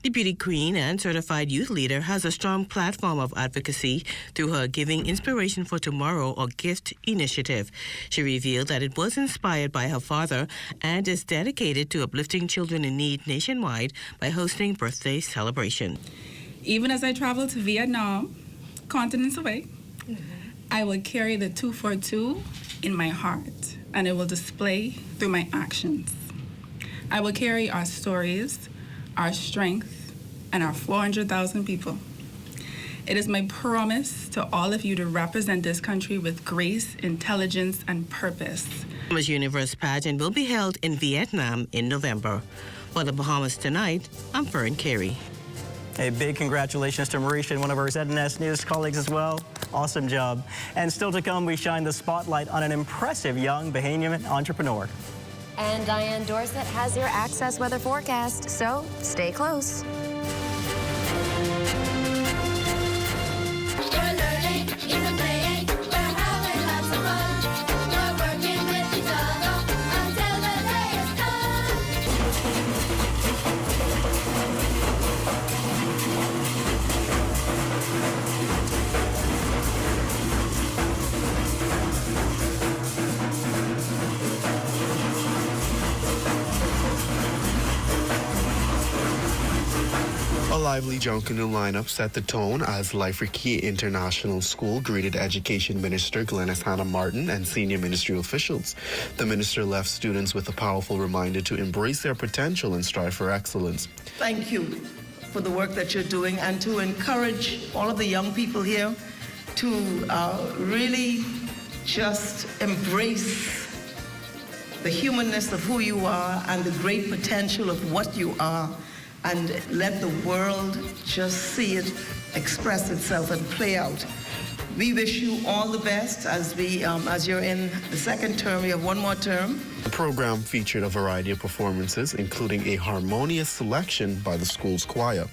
The beauty queen and certified youth leader has a strong platform of advocacy through her Giving Inspiration for Tomorrow or GIFT initiative. She revealed that it was inspired by her father and is dedicated to uplifting children in need nationwide by hosting birthday celebration. Even as I travel to Vietnam, continents away, I will carry the 242 in my heart, and it will display through my actions. I will carry our stories, our strength, and our 400,000 people. It is my promise to all of you to represent this country with grace, intelligence, and purpose. The Miss Universe pageant will be held in Vietnam in November. For the Bahamas Tonight, I'm Vern Carey. A big congratulations to Marisha and one of our ZNS News colleagues as well. Awesome job. And still to come, we shine the spotlight on an impressive young Bahamian entrepreneur. And Diane Dorset has your Access weather forecast, so stay close. A lively Junkanoo lineup set the tone as Life Key International School greeted Education Minister Glenys Hannah Martin and senior ministry officials. The minister left students with a powerful reminder to embrace their potential and strive for excellence. Thank you for the work that you're doing and to encourage all of the young people here to really just embrace the humanness of who you are and the great potential of what you are, and let the world just see it express itself and play out. We wish you all the best as you're in the second term. You have one more term. The program featured a variety of performances, including a harmonious selection by the school's choir.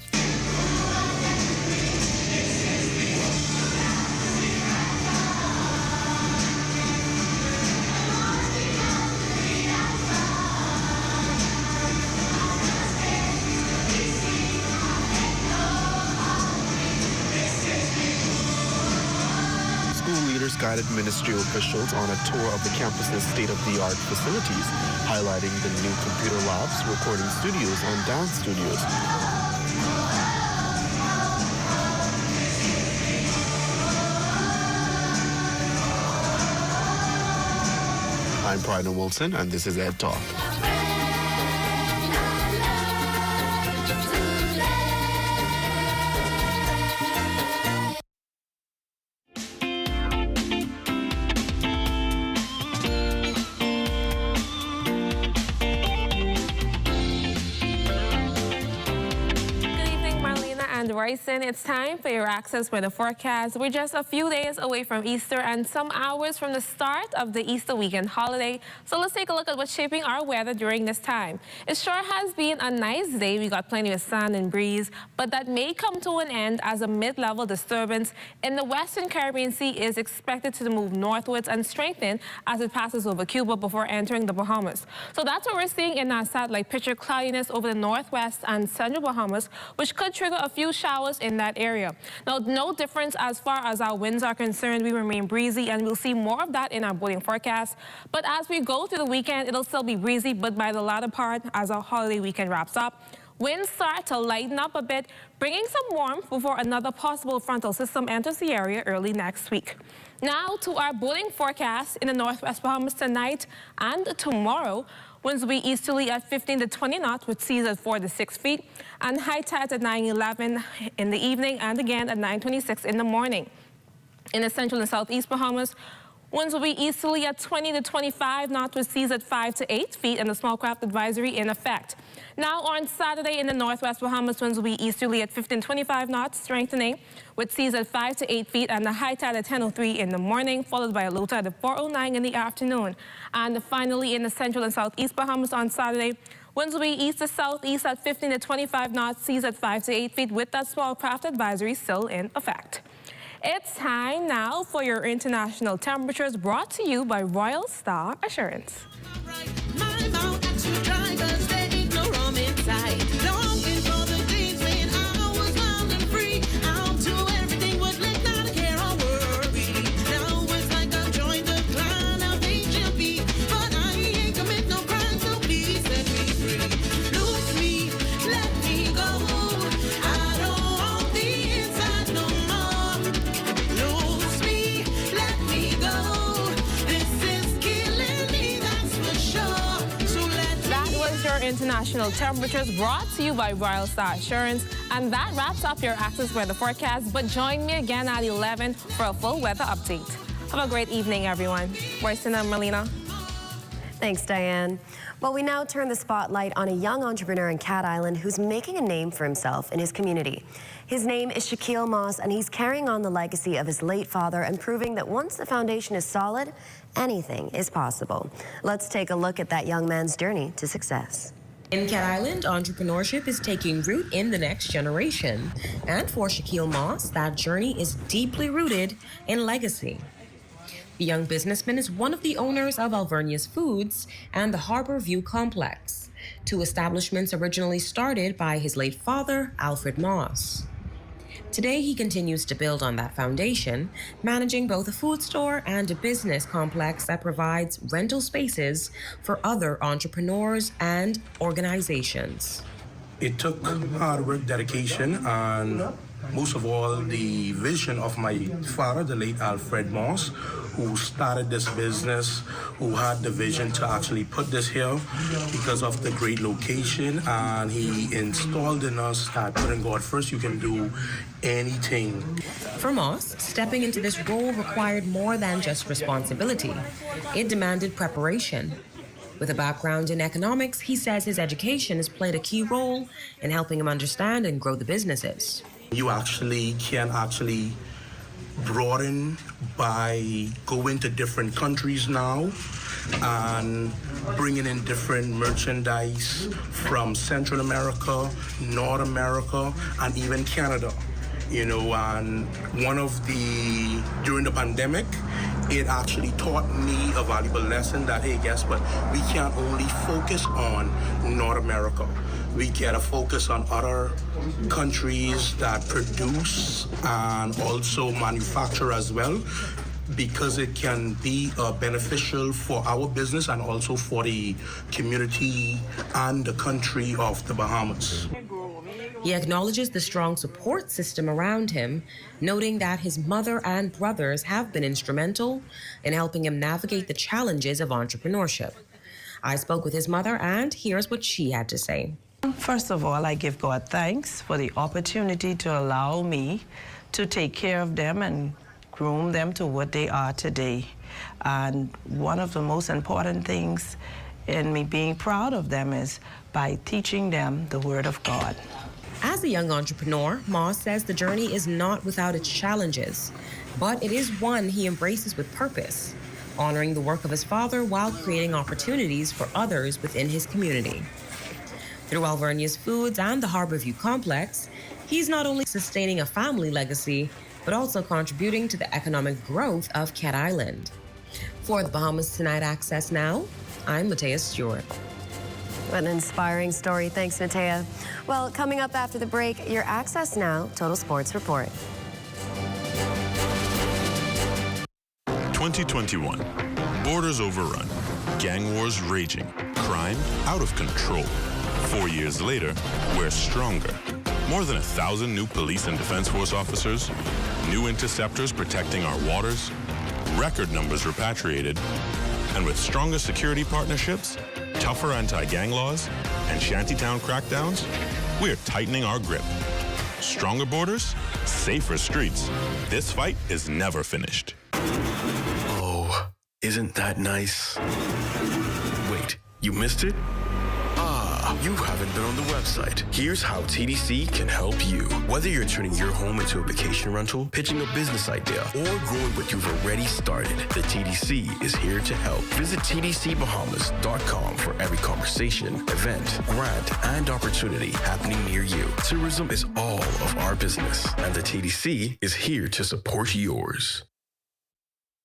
Guided ministerial officials on a tour of the campus's state-of-the-art facilities, highlighting the new computer labs, recording studios, and dance studios. I'm Bryden Wilson, and this is Ed Talk. And Royson, it's time for your access weather forecast. We're just a few days away from Easter and some hours from the start of the Easter weekend holiday. So let's take a look at what's shaping our weather during this time. It sure has been a nice day. We got plenty of sun and breeze, but that may come to an end as a mid-level disturbance in the Western Caribbean Sea is expected to move northwards and strengthen as it passes over Cuba before entering the Bahamas. So that's what we're seeing in our satellite picture: cloudiness over the northwest and central Bahamas, which could trigger a few showers in that area. Now, no difference as far as our winds are concerned. We remain breezy, and we'll see more of that in our boarding forecast. But as we go through the weekend, it'll still be breezy, but by the latter part, as our holiday weekend wraps up, winds start to lighten up a bit, bringing some warmth before another possible frontal system enters the area early next week. Now to our boarding forecast in the northwest Bahamas tonight and tomorrow. Winds will be easterly at 15 to 20 knots with seas at 4 to 6 feet, and high tides at 9:11 in the evening and again at 9:26 in the morning. In the central and southeast Bahamas, winds will be easterly at 20 to 25 knots with seas at 5 to 8 feet and the small craft advisory in effect. Now on Saturday in the northwest Bahamas, winds will be easterly at 15 to 25 knots, strengthening with seas at 5 to 8 feet and the high tide at 10:03 in the morning, followed by a low tide at 4:09 in the afternoon. And finally, in the central and southeast Bahamas on Saturday, winds will be east to southeast at 15 to 25 knots, seas at 5 to 8 feet with that small craft advisory still in effect. It's time now for your international temperatures, brought to you by Royal Star Assurance. International temperatures, brought to you by Royal Star Assurance. And that wraps up your Access Weather forecast. But join me again at 11 for a full weather update. Have a great evening, everyone. Royson and Melina. Thanks, Diane. Well, we now turn the spotlight on a young entrepreneur in Cat Island who's making a name for himself in his community. His name is Shaquille Moss, and he's carrying on the legacy of his late father and proving that once the foundation is solid, anything is possible. Let's take a look at that young man's journey to success. In Cat Island, entrepreneurship is taking root in the next generation. And for Shaquille Moss, that journey is deeply rooted in legacy. The young businessman is one of the owners of Alvernia's Foods and the Harbor View Complex, two establishments originally started by his late father, Alfred Moss. Today, he continues to build on that foundation, managing both a food store and a business complex that provides rental spaces for other entrepreneurs and organizations. It took hard work, dedication, and most of all, the vision of my father, the late Alfred Moss, who started this business, who had the vision to actually put this here because of the great location, and he installed in us that putting God first, you can do anything. For Moss, stepping into this role required more than just responsibility. It demanded preparation. With a background in economics, he says his education has played a key role in helping him understand and grow the businesses. You can broaden by going to different countries now and bringing in different merchandise from Central America, North America, and even Canada. And during the pandemic, it actually taught me a valuable lesson that, hey, guess what? We can't only focus on North America. We gotta focus on other countries that produce and also manufacture as well, because it can be beneficial for our business and also for the community and the country of the Bahamas. He acknowledges the strong support system around him, noting that his mother and brothers have been instrumental in helping him navigate the challenges of entrepreneurship. I spoke with his mother, and here's what she had to say. First of all, I give God thanks for the opportunity to allow me to take care of them and groom them to what they are today. And one of the most important things in me being proud of them is by teaching them the Word of God. As a young entrepreneur, Moss says the journey is not without its challenges, but it is one he embraces with purpose, honoring the work of his father while creating opportunities for others within his community. Through Alvernia's Foods and the Harborview Complex, he's not only sustaining a family legacy, but also contributing to the economic growth of Cat Island. For the Bahamas Tonight Access Now, I'm Matea Stewart. What an inspiring story. Thanks, Matea. Well, coming up after the break, your Access Now Total Sports Report. 2021. Borders overrun. Gang wars raging. Crime out of control. 4 years later, we're stronger. More than 1,000 new police and defense force officers, new interceptors protecting our waters, record numbers repatriated, and with stronger security partnerships, tougher anti-gang laws, and shantytown crackdowns, we're tightening our grip. Stronger borders, safer streets. This fight is never finished. Oh, isn't that nice? Wait, you missed it? You haven't been on the website. Here's how TDC can help you. Whether you're turning your home into a vacation rental, pitching a business idea, or growing what you've already started, the TDC is here to help. Visit tdcbahamas.com for every conversation, event, grant, and opportunity happening near you. Tourism is all of our business, and the TDC is here to support yours.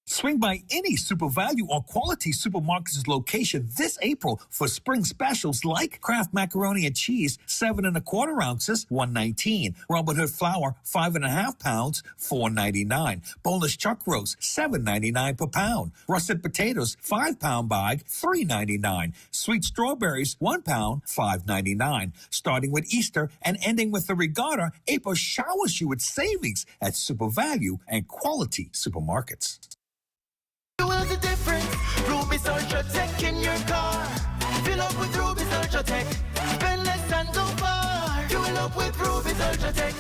Swing by any Super Value or Quality Supermarkets location this April for spring specials like Kraft Macaroni and Cheese, 7 1/4 ounces, $1.19. Robert Hood flour, 5 1/2 pounds, $4.99. Boneless chuck roast, $7.99 per pound. Russet potatoes, 5-pound bag, $3.99. Sweet strawberries, 1 pound, $5.99. Starting with Easter and ending with the regatta, April showers you with savings at Super Value and Quality Supermarkets. Fuel the difference. Ruby's Ultra Tech in your car. Fill up with Ruby's Ultra Tech. Spend less and go far. Fuel up with Ruby's Ultra Tech.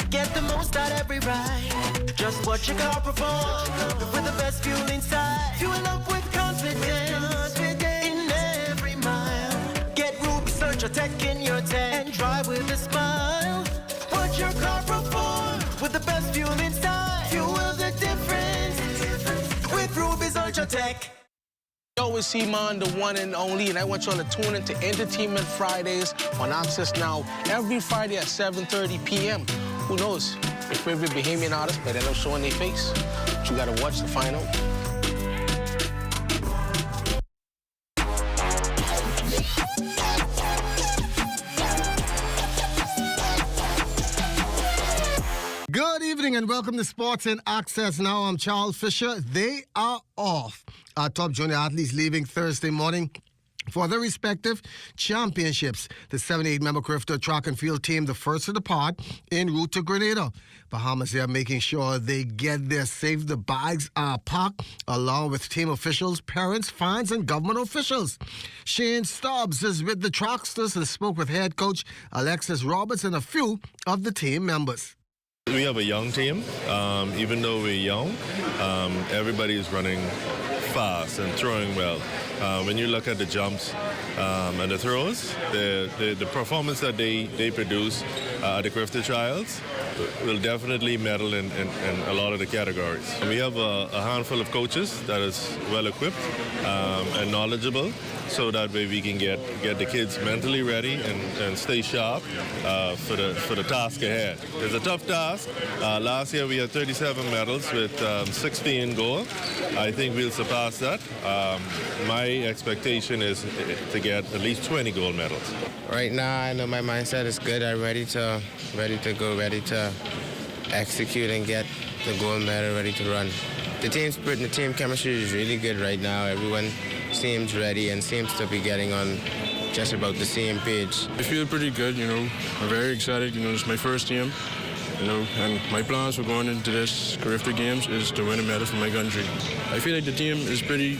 Get the most out every ride. Just watch your car perform with the best fuel inside. Fuel up with confidence in every mile. Get Ruby's Ultra Tech in your tank and drive with a smile. Watch your car perform with the best fuel inside. Fuel the difference. With Ruby's Ultra Tech. Yo, it's C-Man, the one and only, and I want y'all to tune into Entertainment Fridays on Access Now every Friday at 7:30 p.m. Who knows? Your favorite Bahamian artist might end up showing their face. But you gotta watch to find out. Good evening and welcome to Sports in Access Now. I'm Charles Fisher. They are off. Our top junior athletes leaving Thursday morning for their respective championships. The 78-member Crifter track and field team, the first to depart, en route to Grenada. Bahamas are making sure they get there safe. The bags are packed, along with team officials, parents, fans, and government officials. Shane Stubbs is with the Tracksters and spoke with head coach Alexis Roberts and a few of the team members. We have a young team. Even though we're young, everybody is running fast and throwing well. When you look at the jumps and the throws, the performance that they produce at the Crifter Trials will definitely medal in a lot of the categories. We have a handful of coaches that is well equipped and knowledgeable, so that way we can get the kids mentally ready and stay sharp for the task ahead. It's a tough task. Last year we had 37 medals with 16 gold. I think we'll surpass that. My expectation is to get at least 20 gold medals. Right now, I know my mindset is good. I'm ready to go, ready to execute and get the gold medal, ready to run. The team spirit and the team chemistry is really good right now. Everyone seems ready and seems to be getting on just about the same page. I feel pretty good, I'm very excited. It's my first team, and my plans for going into this Crifter Games is to win a medal for my country. I feel like the team is pretty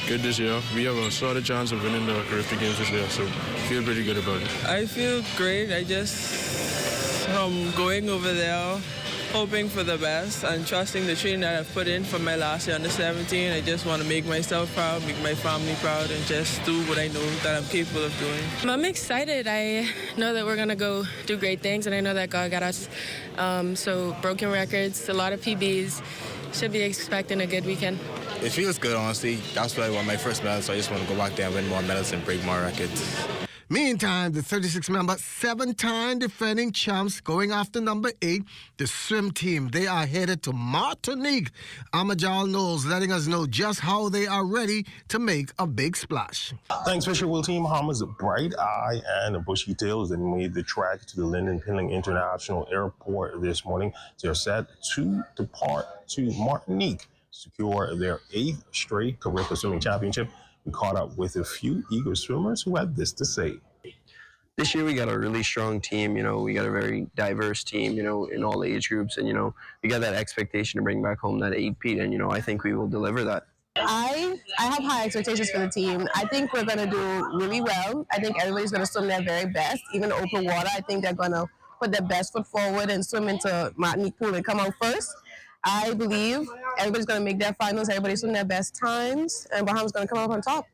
good this year. We have a solid chance of winning the Crifter Games this year, so I feel pretty good about it. I feel great. I just going over there hoping for the best and trusting the training that I've put in from my last year under 17. I just want to make myself proud, make my family proud, and just do what I know that I'm capable of doing. I'm excited. I know that we're going to go do great things, and I know that God got us. So broken records, a lot of PBs. Should be expecting a good weekend. It feels good, honestly. That's why I won my first medal, so I just want to go back there and win more medals and break more records. Meantime, the 36-member, 7-time defending champs going after number 8, the swim team. They are headed to Martinique. Amajal Knowles letting us know just how they are ready to make a big splash. Thanks, Fisher. Will Team Hamas Bright Eye and Bushy Tails that made the trek to the Lyndon Pinling International Airport this morning. They're set to depart to Martinique, secure their 8th straight Caribbean Swimming Championship. We caught up with a few eager swimmers who had this to say. This year we got a really strong team, we got a very diverse team, in all age groups, and, we got that expectation to bring back home that 8-peat, and, I think we will deliver that. I have high expectations for the team. I think we're going to do really well. I think everybody's going to swim their very best, even open water. I think they're going to put their best foot forward and swim into Martinique pool and come out first. I believe everybody's going to make their finals, everybody's swim their best times, and Bahamas going to come out on top.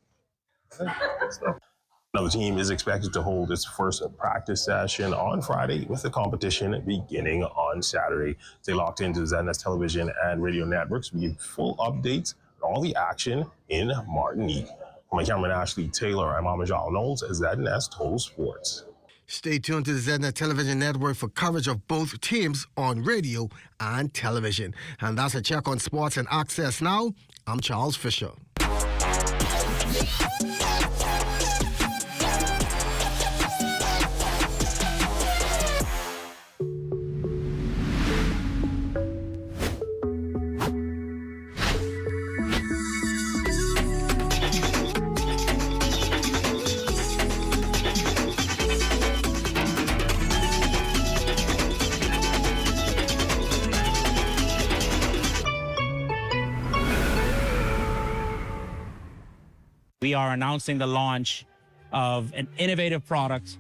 Now, the team is expected to hold its first practice session on Friday, with the competition beginning on Saturday. Stay locked into ZNS television and radio networks. We give full updates on all the action in Martinique. For my cameraman Ashley Taylor, I'm Amajal Knowles at ZNS Total Sports. Stay tuned to the ZNS television network for coverage of both teams on radio and television. And that's a check on sports and access now. I'm Charles Fisher. We are announcing the launch of an innovative product,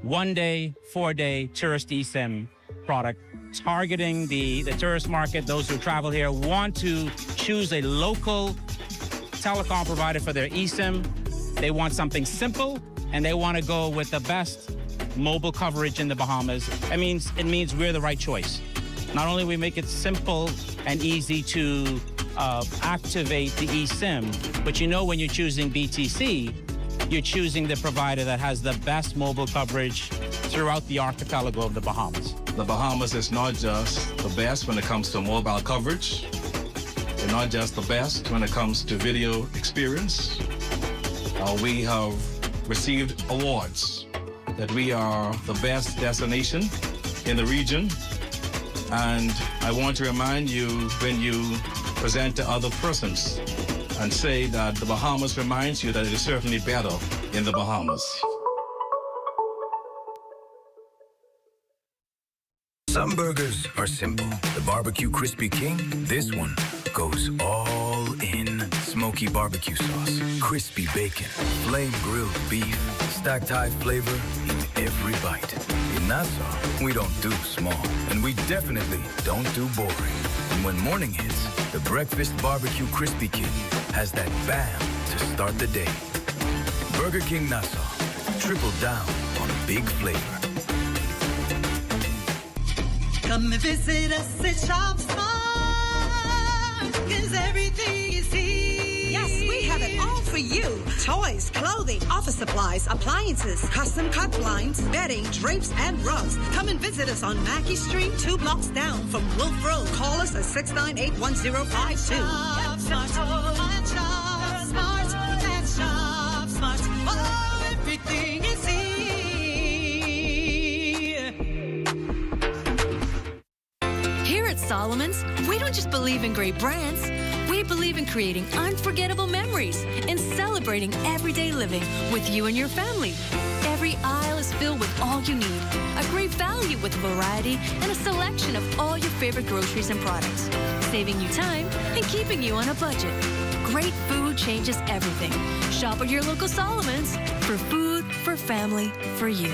1-day, 4-day tourist eSIM product, targeting the tourist market. Those who travel here want to choose a local telecom provider for their eSIM. They want something simple, and they want to go with the best mobile coverage in the Bahamas. It means we're the right choice. Not only we make it simple and easy to activate the eSIM, but when you're choosing BTC, you're choosing the provider that has the best mobile coverage throughout the archipelago of the Bahamas. The Bahamas is not just the best when it comes to mobile coverage. They're not just the best when it comes to video experience. We have received awards that we are the best destination in the region. And I want to remind you, when you present to other persons and say that the Bahamas reminds you that it is certainly better in the Bahamas. Some burgers are simple. The Barbecue Crispy King, this one goes all in. Smoky barbecue sauce, crispy bacon, flame grilled beef, stacked high flavor in every bite. In Nassau, we don't do small, and we definitely don't do boring. And when morning hits, the Breakfast Barbecue Crispy King has that bam to start the day. Burger King Nassau, triple down on big flavor. Come and visit us at Shop Smart, 'cause everything is here. Yes, we have it all for you. Toys, clothing, office supplies, appliances, custom cut blinds, bedding, drapes, and rugs. Come and visit us on Mackey Street, 2 blocks down from Wolf Road. Call us at 698-1052. Shop Smart, Shop Smart, and Shop Smart. Oh, everything is here. Here at Solomon's, we don't just believe in great brands. We believe in creating unforgettable memories and celebrating everyday living with you and your family. Every aisle is filled with all you need. A great value with variety and a selection of all your favorite groceries and products. Saving you time and keeping you on a budget. Great food changes everything. Shop at your local Solomon's for food, for family, for you.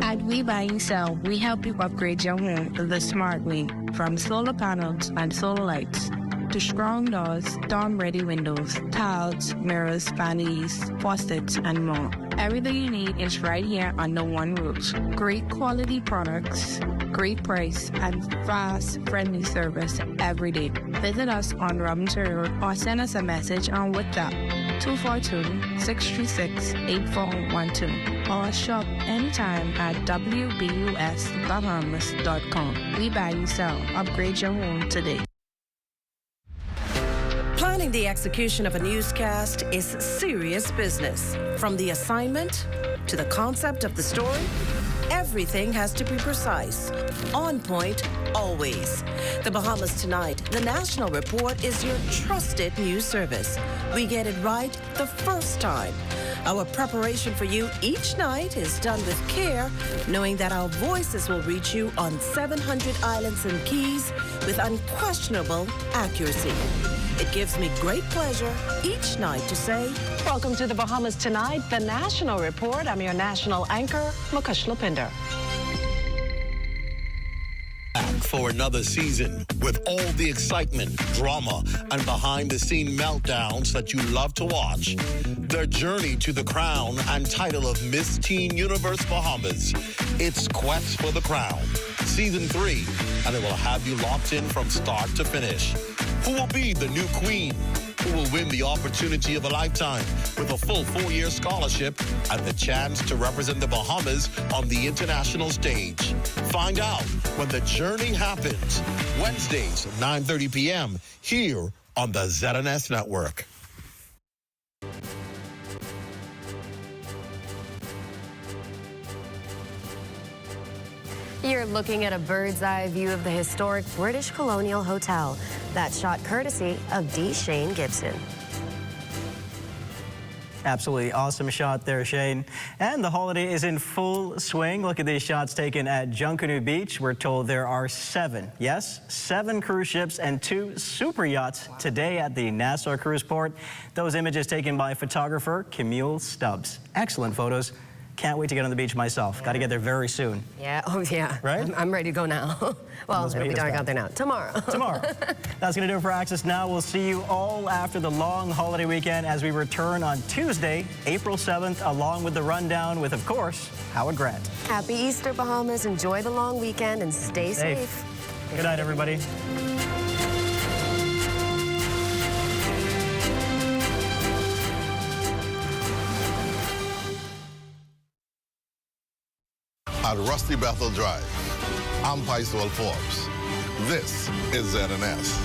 At We Buy and Sell. We help you upgrade your home the smart way, from solar panels and solar lights to strong doors, storm-ready windows, tiles, mirrors, vanity, faucets, and more. Everything you need is right here under one roof. Great quality products, great price, and fast, friendly service every day. Visit us on Robinson Road or send us a message on WhatsApp 242-636-8412 or shop anytime at wbusbahamas.com. We Buy and Sell. Upgrade your home today. Planning the execution of a newscast is serious business. From the assignment to the concept of the story, everything has to be precise, on point, always. The Bahamas Tonight, the National Report, is your trusted news service. We get it right the first time. Our preparation for you each night is done with care, knowing that our voices will reach you on 700 islands and keys with unquestionable accuracy. It gives me great pleasure each night to say, welcome to the Bahamas Tonight, the National Report. I'm your national anchor, Mukesh Lopinder. Back for another season with all the excitement, drama, and behind-the-scene meltdowns that you love to watch. Their journey to the crown and title of Miss Teen Universe Bahamas. It's Quest for the Crown, Season 3, and it will have you locked in from start to finish. Who will be the new queen? Who will win the opportunity of a lifetime with a full 4-year scholarship and the chance to represent the Bahamas on the international stage? Find out when the journey happens. Wednesdays, 9:30 p.m. here on the ZNS Network. You're looking at a bird's eye view of the historic British Colonial Hotel. That shot courtesy of D. Shane Gibson. Absolutely awesome shot there, Shane. And the holiday is in full swing. Look at these shots taken at Junkanoo Beach. We're told there are 7 cruise ships and 2 super yachts today at the Nassau Cruise Port. Those images taken by photographer Camille Stubbs. Excellent photos. Can't wait to get on the beach myself. Yeah. Got to get there very soon. Yeah, oh yeah. Right? I'm ready to go now. Well, it'll be dark out there now. Tomorrow. Tomorrow. That's going to do it for Access Now. We'll see you all after the long holiday weekend as we return on Tuesday, April 7th, along with the rundown with, of course, Howard Grant. Happy Easter, Bahamas. Enjoy the long weekend and stay safe. Good night, everybody. At Rusty Bethel Drive, I'm Paisol Forbes. This is ZNS.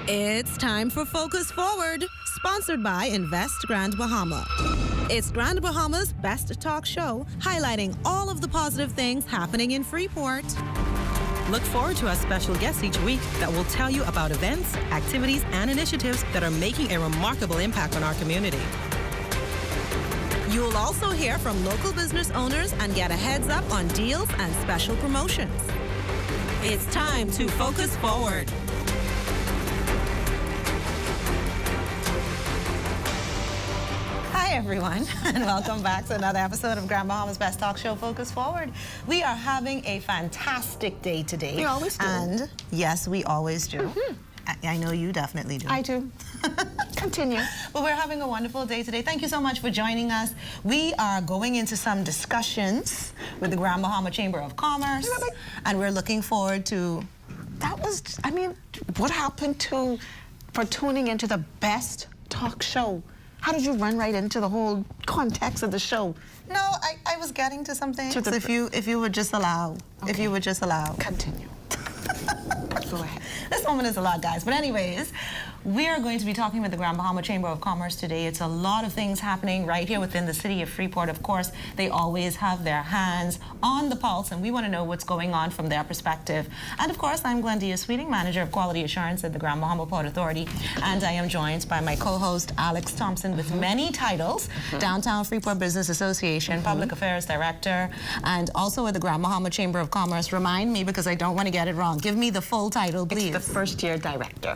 It's time for Focus Forward, sponsored by Invest Grand Bahama. It's Grand Bahama's best talk show, highlighting all of the positive things happening in Freeport. Look forward to our special guests each week that will tell you about events, activities, and initiatives that are making a remarkable impact on our community. You'll also hear from local business owners and get a heads up on deals and special promotions. It's time to Focus Forward. Hi, everyone, and welcome back to another episode of Grand Bahama's Best Talk Show, Focus Forward. We are having a fantastic day today. We always do. And yes, we always do. I know you definitely do. I do. Continue. But we're having a wonderful day today. Thank you so much for joining us. We are going into some discussions with the Grand Bahama Chamber of Commerce, and we're looking forward to... That was, I mean, what happened for tuning into the best talk show? How did you run right into the whole context of the show? No, I was getting to something. So if you would just allow, if you would just allow. Continue. Go ahead. This moment is a lot, guys. But anyways, We are going to be talking with the Grand Bahama Chamber of Commerce today. It's a lot of things happening right here within the city of Freeport. Of course, they always have their hands on the pulse, and we want to know what's going on from their perspective. And of course, I'm Glendia Sweeting, Manager of Quality Assurance at the Grand Bahama Port Authority, and I am joined by my co-host, Alex Thompson, with many titles, Downtown Freeport Business Association, Public Affairs Director, and also with the Grand Bahama Chamber of Commerce. Remind me, because I don't want to get it wrong. Give me the full title, please. It's the first-year director.